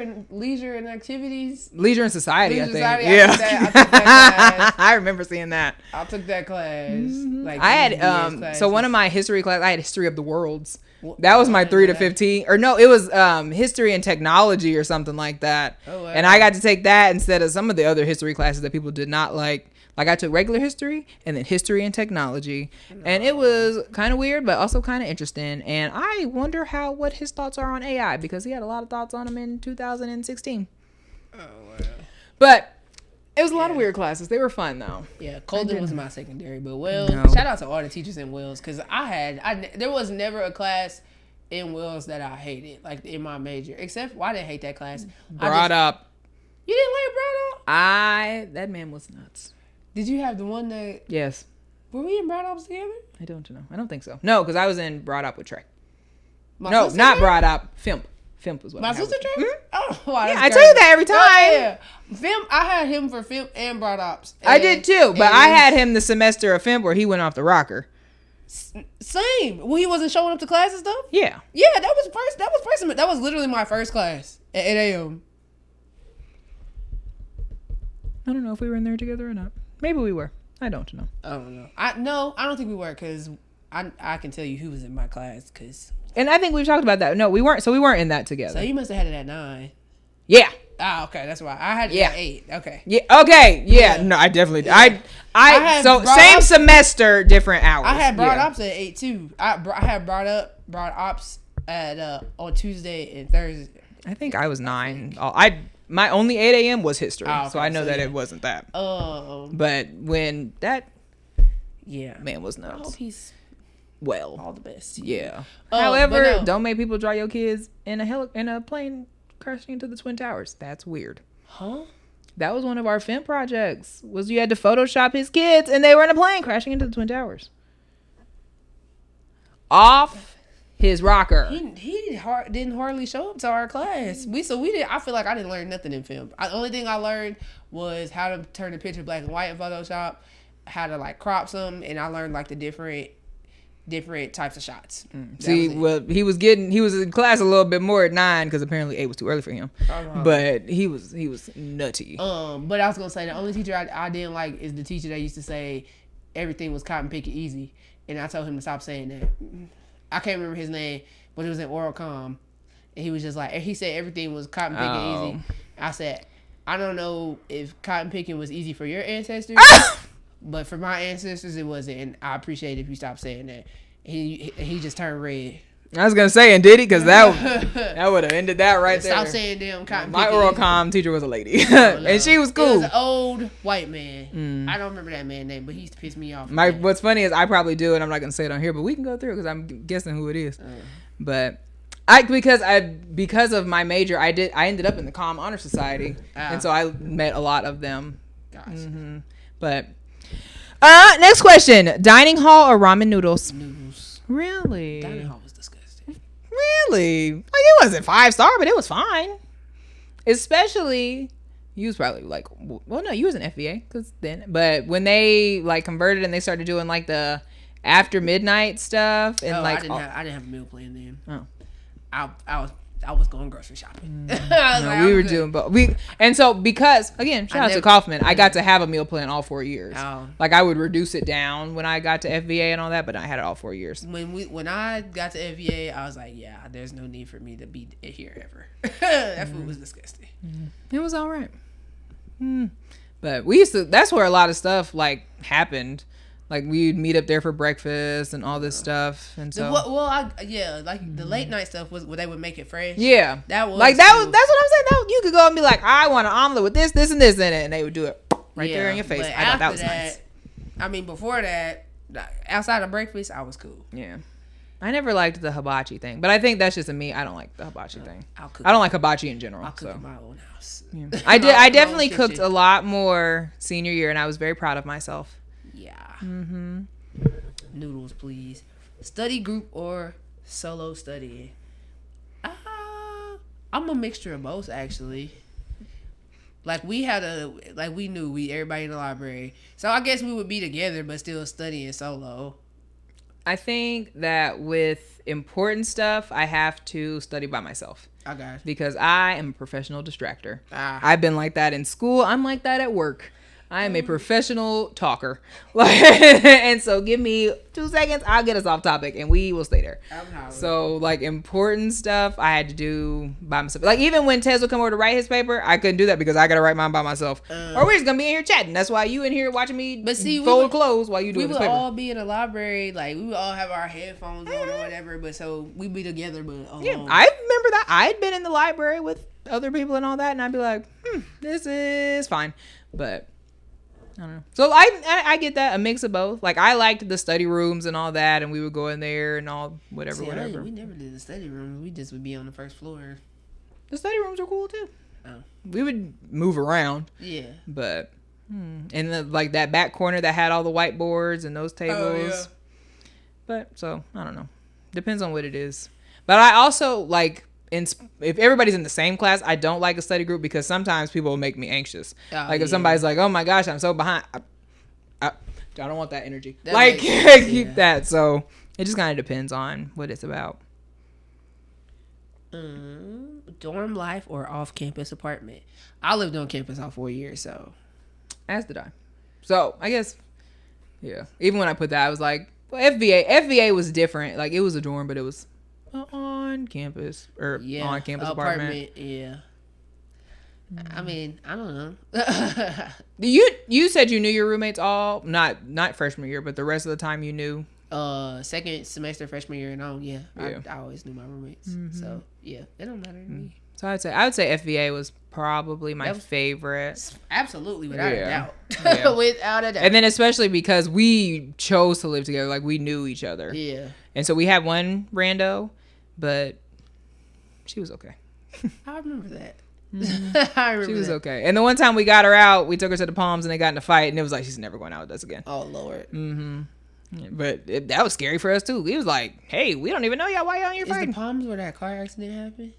and activities? Leisure and society, I think. Society, yeah. I took that class. I remember seeing that. I took that class. Mm-hmm. Like I had so one of my history classes, I had history of the worlds. That was my 3 to 15, or no, it was history and technology or something like that. Oh, wow. And I got to take that instead of some of the other history classes that people did not like. Like I took regular history and then history and technology, and it was kind of weird, but also kind of interesting. And I wonder what his thoughts are on AI because he had a lot of thoughts on him in 2016. Oh wow! But it was a lot of weird classes. They were fun though. Yeah, Colden was my secondary, but shout out to all the teachers in Wells because there was never a class in Wells that I hated, like in my major. Except I didn't hate that class. Brought up. You didn't like brought up? That man was nuts. Did you have the one that? Yes. Were we in brought ups together? I don't know. I don't think so. No, because I was in brought up with Trey. No, not brought up. Fimp. Fimp was what my sister Trey? Mm-hmm. Oh, wow, yeah, I tell you that every time. Yeah. Fimp, I had him for Fimp and brought ups. I did too, but I had him the semester of Fimp where he went off the rocker. Same. Well, he wasn't showing up to class and stuff. Yeah. Yeah, that was literally my first class at 8 a.m. I don't know if we were in there together or not. Maybe we were. I don't know. I don't know. I don't think we were because I can tell you who was in my class because. And I think we've talked about that. No, we weren't. So we weren't in that together. So you must have had it at 9. Yeah. Ah, okay, that's why I had it at 8. Okay. Yeah. Okay. Yeah. No, I definitely did. Yeah. I so same semester, different hours. I had brought ops at 8 too. I had brought ops at on Tuesday and Thursday. I think I was 9. My only 8 a.m. was history, so I know that it wasn't that. But when that, man was nuts. I hope he's all the best. Yeah. However, don't make people drive your kids in a plane crashing into the Twin Towers. That's weird. Huh? That was one of our film projects. Was you had to Photoshop his kids and they were in a plane crashing into the Twin Towers. Off his rocker. He didn't hardly show up to our class. We did. I feel like I didn't learn nothing in film. The only thing I learned was how to turn the picture black and white in Photoshop, how to like crop some, and I learned like the different types of shots. See, well, he was in class a little bit more at 9 because apparently 8 was too early for him. But he was nutty. But I was gonna say the only teacher I didn't like is the teacher that used to say everything was cotton picky easy, and I told him to stop saying that. I can't remember his name, but it was in oral comm, and he was just like, he said everything was cotton picking easy. I said, I don't know if cotton picking was easy for your ancestors, but for my ancestors it wasn't, and I appreciate if you stop saying that. He just turned red. I was gonna say, and did he? Because that would have ended that right there. Stop saying damn cotton picking. My oral comm teacher was a lady, and she was cool. It was an old white man. I don't remember that man's name, but he used to piss me off. What's funny is I probably do, and I'm not gonna say it on here, but we can go through because I'm guessing who it is. But because of my major, I ended up in the Comm Honor Society, and so I met a lot of them. Gotcha. Mm-hmm. But next question: dining hall or ramen noodles? Noodles. Really? Dining hall was disgusting. Really? Like, it wasn't 5-star, but it was fine. Especially, you was probably like, well, no, you was an FBA, but when they like converted and they started doing like the after midnight stuff and I didn't have a meal plan then. Oh, I was going grocery shopping. We were doing both. Because again, shout out to Kaufman, I got to have a meal plan all 4 years. Oh. Like I would reduce it down when I got to FBA and all that, but I had it all 4 years. When I got to FBA, I was like, yeah, there's no need for me to be here ever. That food was disgusting. It was all right. But that's where a lot of stuff like happened. Like we'd meet up there for breakfast and all this stuff, and so the late night stuff was where they would make it fresh. Yeah, that was like that. Cool. That's what I'm saying. You could go and be like, I want an omelet with this, this, and this in it, and they would do it right there in your face. I thought that was nice. I mean, before that, outside of breakfast, I was cool. Yeah, I never liked the hibachi thing, but I think that's just me. I don't like the hibachi thing. I don't like hibachi in general. I'll cook in my own house. Yeah. I definitely cooked a lot more senior year, and I was very proud of myself. Yeah. Noodles, please. Study group or solo studying? I'm a mixture of both, actually. Like we knew everybody in the library, so I guess we would be together, but still studying solo. I think that with important stuff, I have to study by myself. I got it. Because I am a professional distractor. I've been like that in school. I'm like that at work. I am a professional talker. And so give me 2 seconds, I'll get us off topic and we will stay there. So like important stuff I had to do by myself. Like even when Tez would come over to write his paper, I couldn't do that because I got to write mine by myself. Or we're just going to be in here chatting. That's why you in here watching me fold clothes while you do this paper. We would all be in the library. Like we would all have our headphones on or whatever. But so we'd be together. But yeah, I remember that. I'd been in the library with other people and all that. And I'd be like, this is fine. But I don't know. So I get that, a mix of both. Like I liked the study rooms and all that, and we would go in there and all whatever. We never did the study rooms. We just would be on the first floor. The study rooms are cool too. Oh. We would move around. Yeah. But and like that back corner that had all the whiteboards and those tables. Oh, yeah. But so I don't know. Depends on what it is. But I also like. If everybody's in the same class, I don't like a study group because sometimes people will make me anxious. If somebody's like, "Oh my gosh, I'm so behind," I don't want that energy. Keep that. So it just kind of depends on what it's about. Dorm life or off-campus apartment? I lived on campus all 4 years, so as did I. So I guess, yeah. Even when I put that, I was like, well, FVA was different. Like it was a dorm, but it was on campus or on campus apartment. Yeah. I mean, I don't know. You said you knew your roommates all not freshman year, but the rest of the time you knew. Second semester freshman year and on. Yeah. I always knew my roommates. So yeah, it don't matter to me. So I would say FVA was probably my favorite. Absolutely, without a doubt. Yeah. Without a doubt. And then especially because we chose to live together, like we knew each other. Yeah. And so we had one rando, but she was okay. I remember that. She was okay. And the one time we got her out, we took her to the Palms and they got in a fight, and it was like, she's never going out with us again. Oh, Lord. But that was scary for us too. He was like, "Hey, we don't even know y'all. Why y'all here fighting?" Is the Palms where that car accident happened?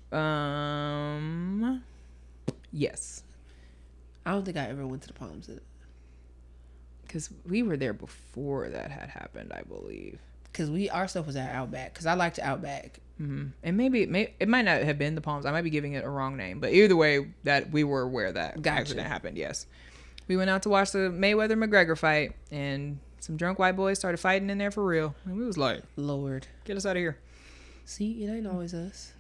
Yes. I don't think I ever went to the Palms. Because we were there before that had happened, I believe. Because our stuff was at Outback. Because I liked Outback. And maybe it might not have been the Palms. I might be giving it a wrong name. But either way, that we were aware that accident happened. Yes. We went out to watch the Mayweather-McGregor fight, and some drunk white boys started fighting in there for real. And we was like, Lord, get us out of here. See, it ain't always us.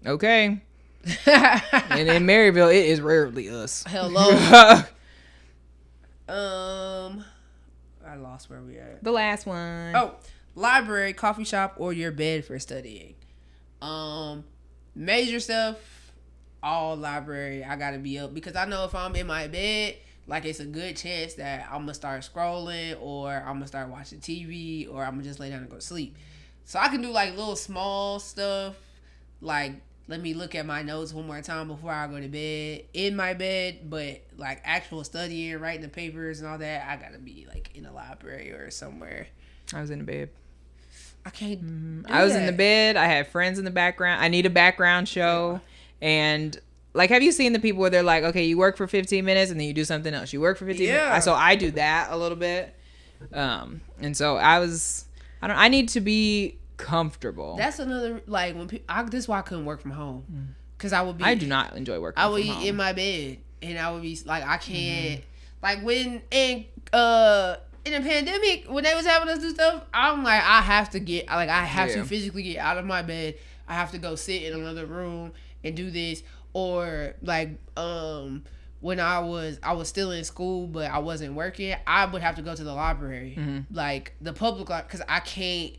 Okay. And in Maryville, it is rarely us. Hello. I lost where we are. The last one. Oh, library, coffee shop, or your bed for studying. Major stuff, all library. I gotta be up because I know if I'm in my bed, like it's a good chance that I'm gonna start scrolling, or I'm gonna start watching TV, or I'm gonna just lay down and go to sleep. So I can do like little small stuff, like let me look at my notes one more time before I go to bed in my bed. But like actual studying, writing the papers and all that, I gotta be like in a library or somewhere. I was in the bed. I can't. I was in the bed. I had friends in the background. I need a background show. Yeah. And like, have you seen the people where they're like, okay, you work for 15 minutes and then you do something else. You work for 15 minutes. So I do that a little bit. And so I need to be comfortable. That's another, like, when this is why I couldn't work from home. Because I do not enjoy working from home. I would be in my bed and I would be like, I can't. Like, when in the pandemic, when they was having us do stuff, I'm like, I have to to physically get out of my bed. I have to go sit in another room and do this. Or like, when I was still in school, but I wasn't working, I would have to go to the library, like the public, because I can't.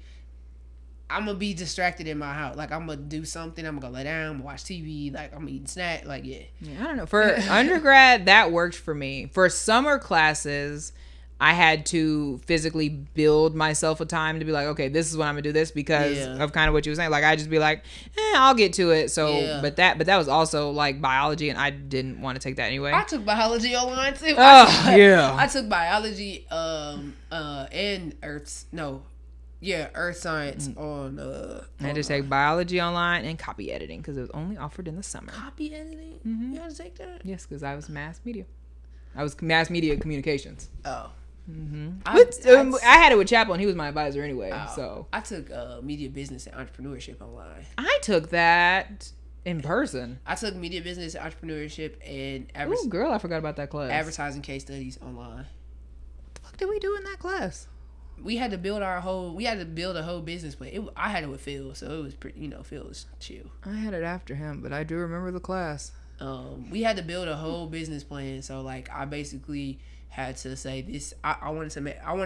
I'm gonna be distracted in my house. Like, I'm gonna do something. I'm gonna go lay down. I'm gonna watch TV. Like, I'm gonna eat snack. Like, yeah. I don't know. For undergrad, that worked for me. For summer classes, I had to physically build myself a time to be like, okay, this is when I'm gonna do this because of kind of what you were saying. Like, I just be like, I'll get to it. So, but that was also like biology, and I didn't want to take that anyway. I took biology online too. I took biology, and earth science on. I had to take biology online and copy editing because it was only offered in the summer. Copy editing? You had to take that? Yes, because I was mass media. I was mass media communications. Oh. I had it with Chappell, and he was my advisor anyway. So I took media business and entrepreneurship online. I took that in person. I took media business and entrepreneurship and Ooh, girl, I forgot about that class. Advertising case studies online. What the fuck did we do in that class? We had to build a whole business plan. I had it with Phil, so it was pretty. Phil was chill. I had it after him, but I do remember the class. We had to build a whole business plan. So like, I basically had to say this. I wanted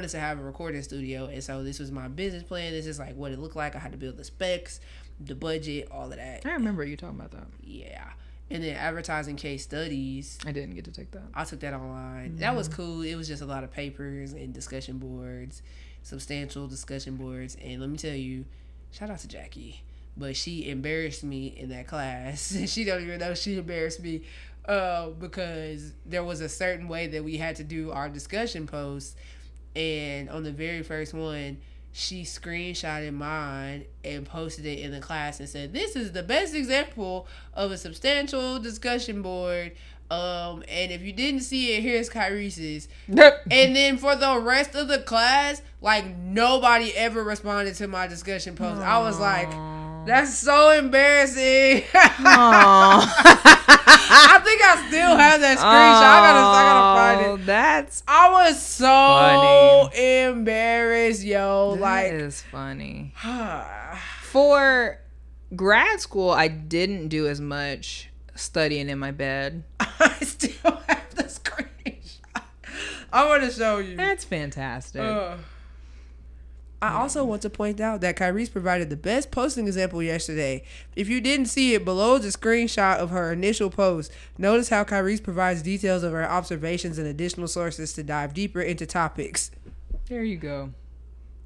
to have a recording studio, and so this was my business plan. This is like what it looked like. I had to build the specs, the budget, all of that. I remember you talking about that. Yeah. And then advertising case studies. I didn't get to take that. I took that online. That was cool. It was just a lot of papers and discussion boards, substantial discussion boards. And let me tell you, shout out to Jackie. But she embarrassed me in that class. She don't even know she embarrassed me because there was a certain way that we had to do our discussion posts. And on the very first one, she screenshotted mine and posted it in the class and said, this is the best example of a substantial discussion board. And if you didn't see it, here's Kyrese's. And then for the rest of the class, like, nobody ever responded to my discussion post. Aww. I was like, that's so embarrassing. I think I still have that screenshot. I gotta find it. I was so funny. Embarrassed, yo. That is funny. For grad school, I didn't do as much studying in my bed. I still have the screenshot. I want to show you. That's fantastic. I also want to point out that Kyrese provided the best posting example yesterday. If you didn't see it, below is a screenshot of her initial post. Notice how Kyrese provides details of her observations and additional sources to dive deeper into topics. There you go.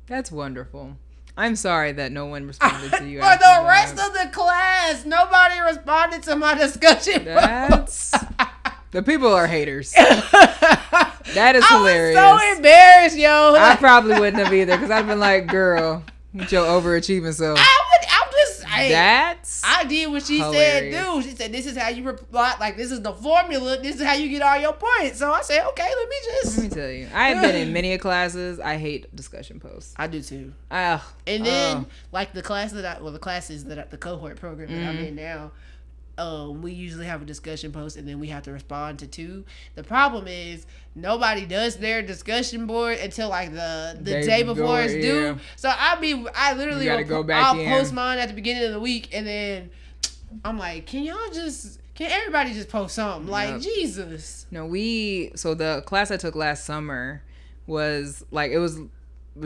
That's wonderful. I'm sorry that no one responded to you. For the rest of the class, nobody responded to my discussion. The people are haters. That is hilarious. I was so embarrassed, yo. I probably wouldn't have either, because I'd been like, girl, with your overachieving self. I did what she said, dude. She said, this is how you reply. Like, this is the formula. This is how you get all your points. So I said, okay, let me tell you. I have been in many classes. I hate discussion posts. I do too. And then, like, the classes that the cohort program that I'm in now, we usually have a discussion post and then we have to respond to 2. The problem is nobody does their discussion board until like the day before it's due. So I literally I'll post mine at the beginning of the week and then I'm like, can everybody just post something? Like, Jesus. No, so the class I took last summer was like, it was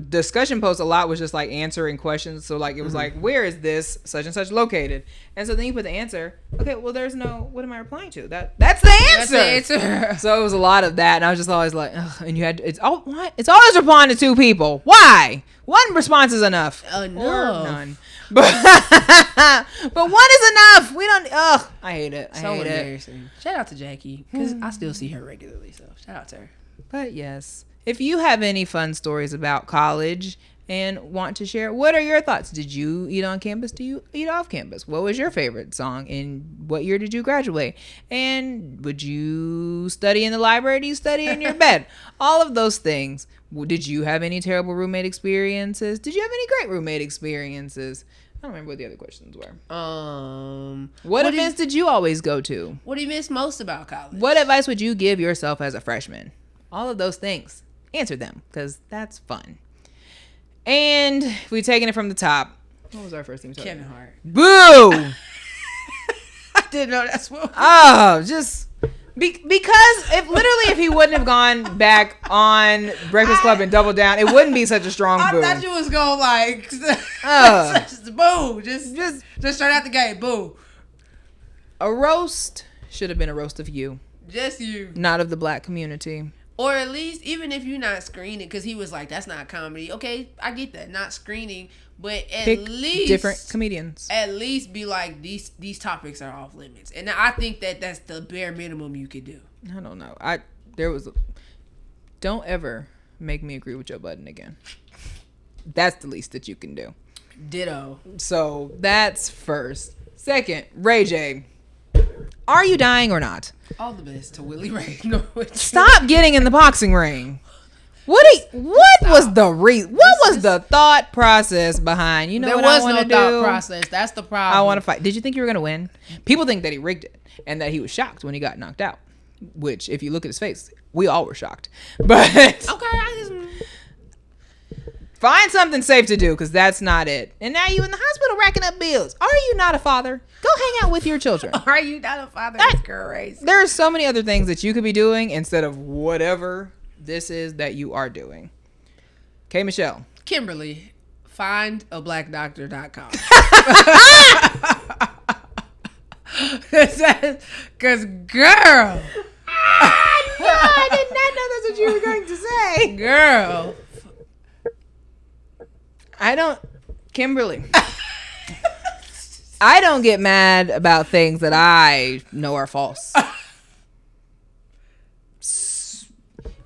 discussion post. A lot was just like answering questions. So like, it was like, where is this such and such located? And so then you put the answer. Okay, well, there's no, what am I replying to? That's the answer. That's the answer. So it was a lot of that. And I was just always like, ugh. And you had, it's always replying to 2 people. Why? 1 response is enough. No. Or none. But 1 is enough. We don't, I hate it. I hate embarrassing. It. Shout out to Jackie, because I still see her regularly. So shout out to her. But yes. If you have any fun stories about college and want to share. What are your thoughts? Did you eat on campus? Do you eat off campus? What was your favorite song? And what year did you graduate? And would you study in the library? Do you study in your bed? All of those things. Did you have any terrible roommate experiences? Did you have any great roommate experiences? I don't remember what the other questions were. What events did you always go to? What do you miss most about college? What advice would you give yourself as a freshman? All of those things. Answer them, because that's fun. And we taking it from the top. What was our first thing? Kevin Hart. Boo! I didn't know that's what. Oh, just because if he wouldn't have gone back on Breakfast Club and doubled down, it wouldn't be such a strong boo. I thought you was going like, just boo, just start out the gate, boo. A roast should have been a roast of you, just you, not of the black community. Or at least, even if you're not screening, because he was like, that's not comedy. Okay, I get that, not screening. But at least different comedians. At least be like, these topics are off limits. And I think that's the bare minimum you could do. I don't know. Don't ever make me agree with Joe Budden again. That's the least that you can do. Ditto. So that's first. Second, Ray J. Are you dying or not? All the best to Willie Ray. Stop getting in the boxing ring. What was the thought process behind? You know, what I want to do? There was no thought process. That's the problem. I want to fight. Did you think you were gonna win? People think that he rigged it and that he was shocked when he got knocked out. Which, if you look at his face, we all were shocked. But find something safe to do, because that's not it. And now you in the hospital racking up bills. Are you not a father? Go hang out with your children. Are you not a father? That's crazy. There are so many other things that you could be doing instead of whatever this is that you are doing. Okay, Michelle. Kimberly, findablackdoctor.com. Because, girl. No, I did not know that's what you were going to say. Girl. Kimberly. I don't get mad about things that I know are false.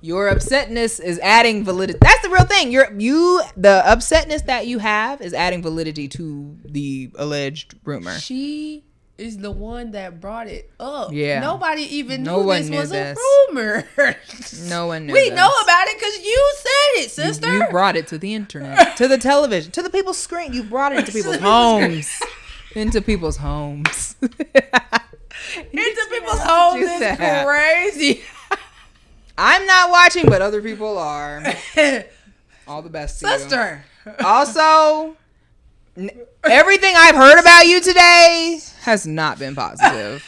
Your upsetness is adding validity. That's the real thing. The upsetness that you have is adding validity to the alleged rumor. She is the one that brought it up. Yeah. Nobody even knew this was a rumor. No one knew We know about it because you said it, sister. You brought it to the internet, to the television, to the people's screen. You brought it into people's homes. Into people's homes. Into people's homes is crazy. I'm not watching, but other people are. All the best to sister. You. Also, everything I've heard about you today has not been positive.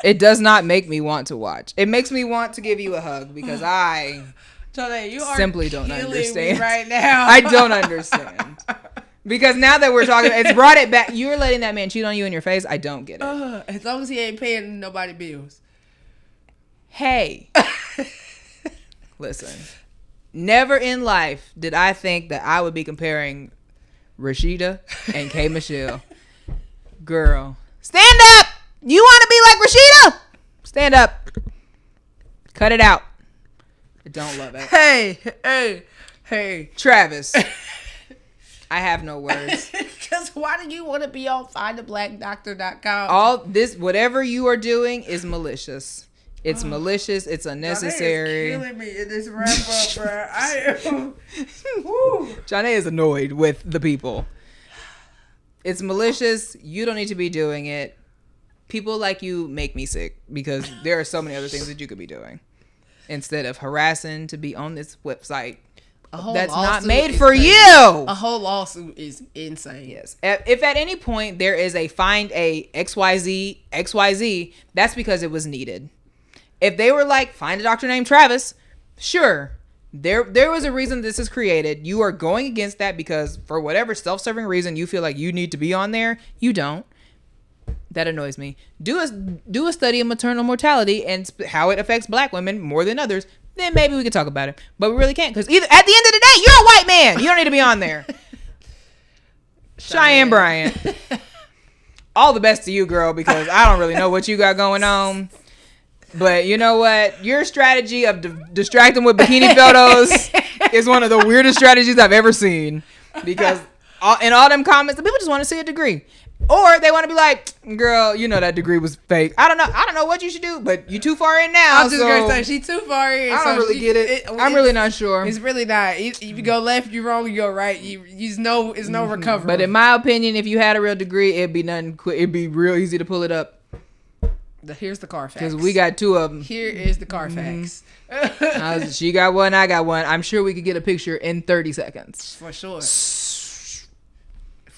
It does not make me want to watch. It makes me want to give you a hug because I simply don't understand right now. I don't understand. Because now that we're talking, it's brought it back. You're letting that man cheat on you in your face. I don't get it. As long as he ain't paying nobody bills. Hey. Listen. Never in life did I think that I would be comparing Rashida and K. Michelle. Girl. Stand up! You want to be like Rashida? Stand up. Cut it out. I don't love it. Hey. Travis. I have no words. Because why do you want to be on findablackdoctor.com? All this, whatever you are doing is malicious. It's malicious. It's unnecessary. Janaé is killing me in this wrap up, bro. I am. Janaé is annoyed with the people. It's malicious. You don't need to be doing it. People like you make me sick because there are so many other things that you could be doing instead of harassing to be on this website. That's not made for you. A whole lawsuit is insane. Yes. If at any point there is a find a XYZ, that's because it was needed. If they were like, find a doctor named Travis, sure. There was a reason this is created. You are going against that because for whatever self-serving reason you feel like you need to be on there, you don't. That annoys me. Do a study of maternal mortality and how it affects black women more than others. Then maybe we could talk about it. But we really can't because either at the end of the day, you're a white man. You don't need to be on there. Cheyenne Bryant. All the best to you, girl, because I don't really know what you got going on. But you know what? Your strategy of distracting with bikini photos is one of the weirdest strategies I've ever seen, because in all them comments, the people just want to see a degree. Or they want to be like, girl, you know that degree was fake. I don't know what you should do, but you too far in now. I was just going to say, she too far in. I don't really get it. I'm really not sure. It's really not. If you go left, you wrong, you go right. It's no recovery. But in my opinion, if you had a real degree, it'd be nothing quick. It'd be real easy to pull it up. Here's the Carfax. Because we got two of them. Here is the Carfax. She got one, I got one. I'm sure we could get a picture in 30 seconds. For sure.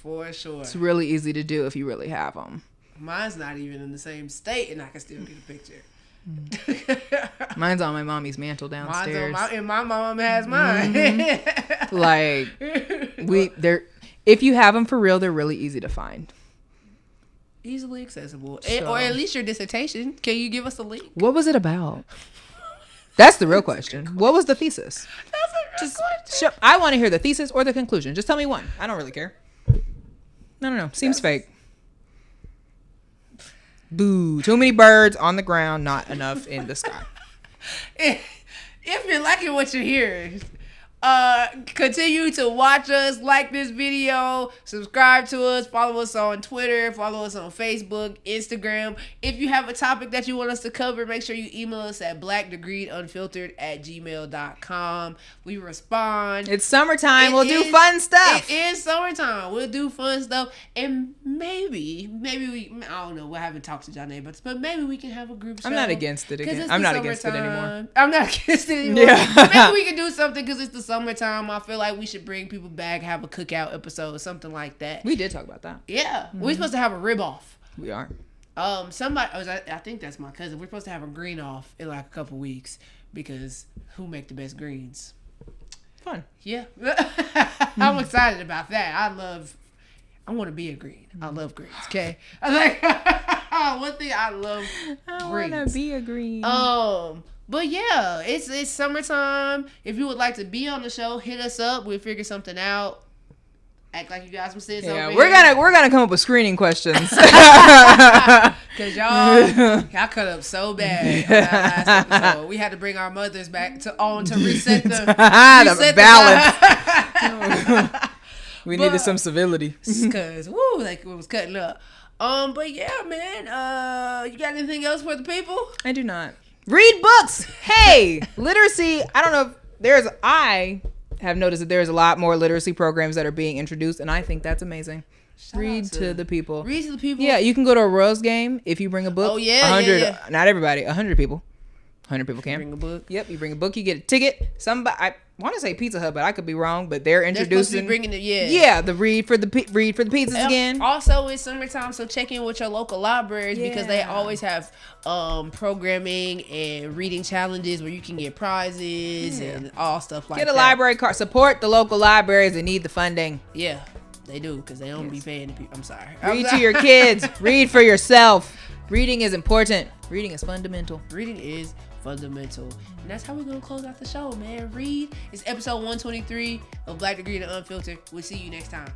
For sure. It's really easy to do if you really have them. Mine's not even in the same state, and I can still get a picture. Mine's on my mommy's mantle downstairs. And my mom has mine. Like, if you have them for real, they're really easy to find. Easily accessible. So. Or at least your dissertation. Can you give us a link? What was it about? That's the real question. What was the thesis? That's a real question. I want to hear the thesis or the conclusion. Just tell me one. I don't really care. No. Seems fake. Boo. Too many birds on the ground, not enough in the sky. If you're liking what you're hearing, continue to watch us, like this video, subscribe to us, follow us on Twitter, follow us on Facebook, Instagram. If you have a topic that you want us to cover, make sure you email us at blackdegreedunfiltered@gmail.com. We respond. It's summertime. We'll do fun stuff. It is summertime. We'll do fun stuff. And maybe we, I don't know, we haven't talked to Janaé, but maybe we can have a group show. I'm not against it again. I'm not against it anymore. I'm not against it anymore. Yeah. Maybe we can do something because it's the summertime. I feel like we should bring people back, have a cookout episode, something like that. We did talk about that. Yeah. Mm-hmm. We're supposed to have a rib off. We are. I think that's my cousin. We're supposed to have a green off in like a couple weeks because who make the best greens? Fun. Yeah. I'm excited about that. I want to be a green. I love greens. Okay. I like one thing I love. I want to be a green. But yeah, it's summertime. If you would like to be on the show, hit us up. We'll figure something out. Act like you guys will sit over here. We're gonna come up with screening questions. Cause y'all cut up so bad on that last episode. We had to bring our mothers back to reset the balance. We needed some civility. Cause it was cutting up. But yeah, man. You got anything else for the people? I do not. Read books. Hey, literacy. I don't know if I have noticed that there's a lot more literacy programs that are being introduced, and I think that's amazing. Read to the people. Read to the people. Yeah, you can go to a RHOA's game if you bring a book. Oh yeah, 100. Yeah. Not everybody. 100 people. 100 people can bring a book. Yep, you bring a book, you get a ticket. I want to say Pizza Hut, but I could be wrong. But they're introducing. Bringing it, the read for the pizzas again. Also, it's summertime, so check in with your local libraries because they always have programming and reading challenges where you can get prizes and all stuff like that. Get a library card. Support the local libraries that need the funding. Yeah, they do because they don't be paying the people. I'm sorry. Read to your kids. Read for yourself. Reading is important. Reading is fundamental. Reading is fundamental. And that's how we're going to close out the show, man. Read. It's episode 123 of Black Degree and Unfiltered. We'll see you next time.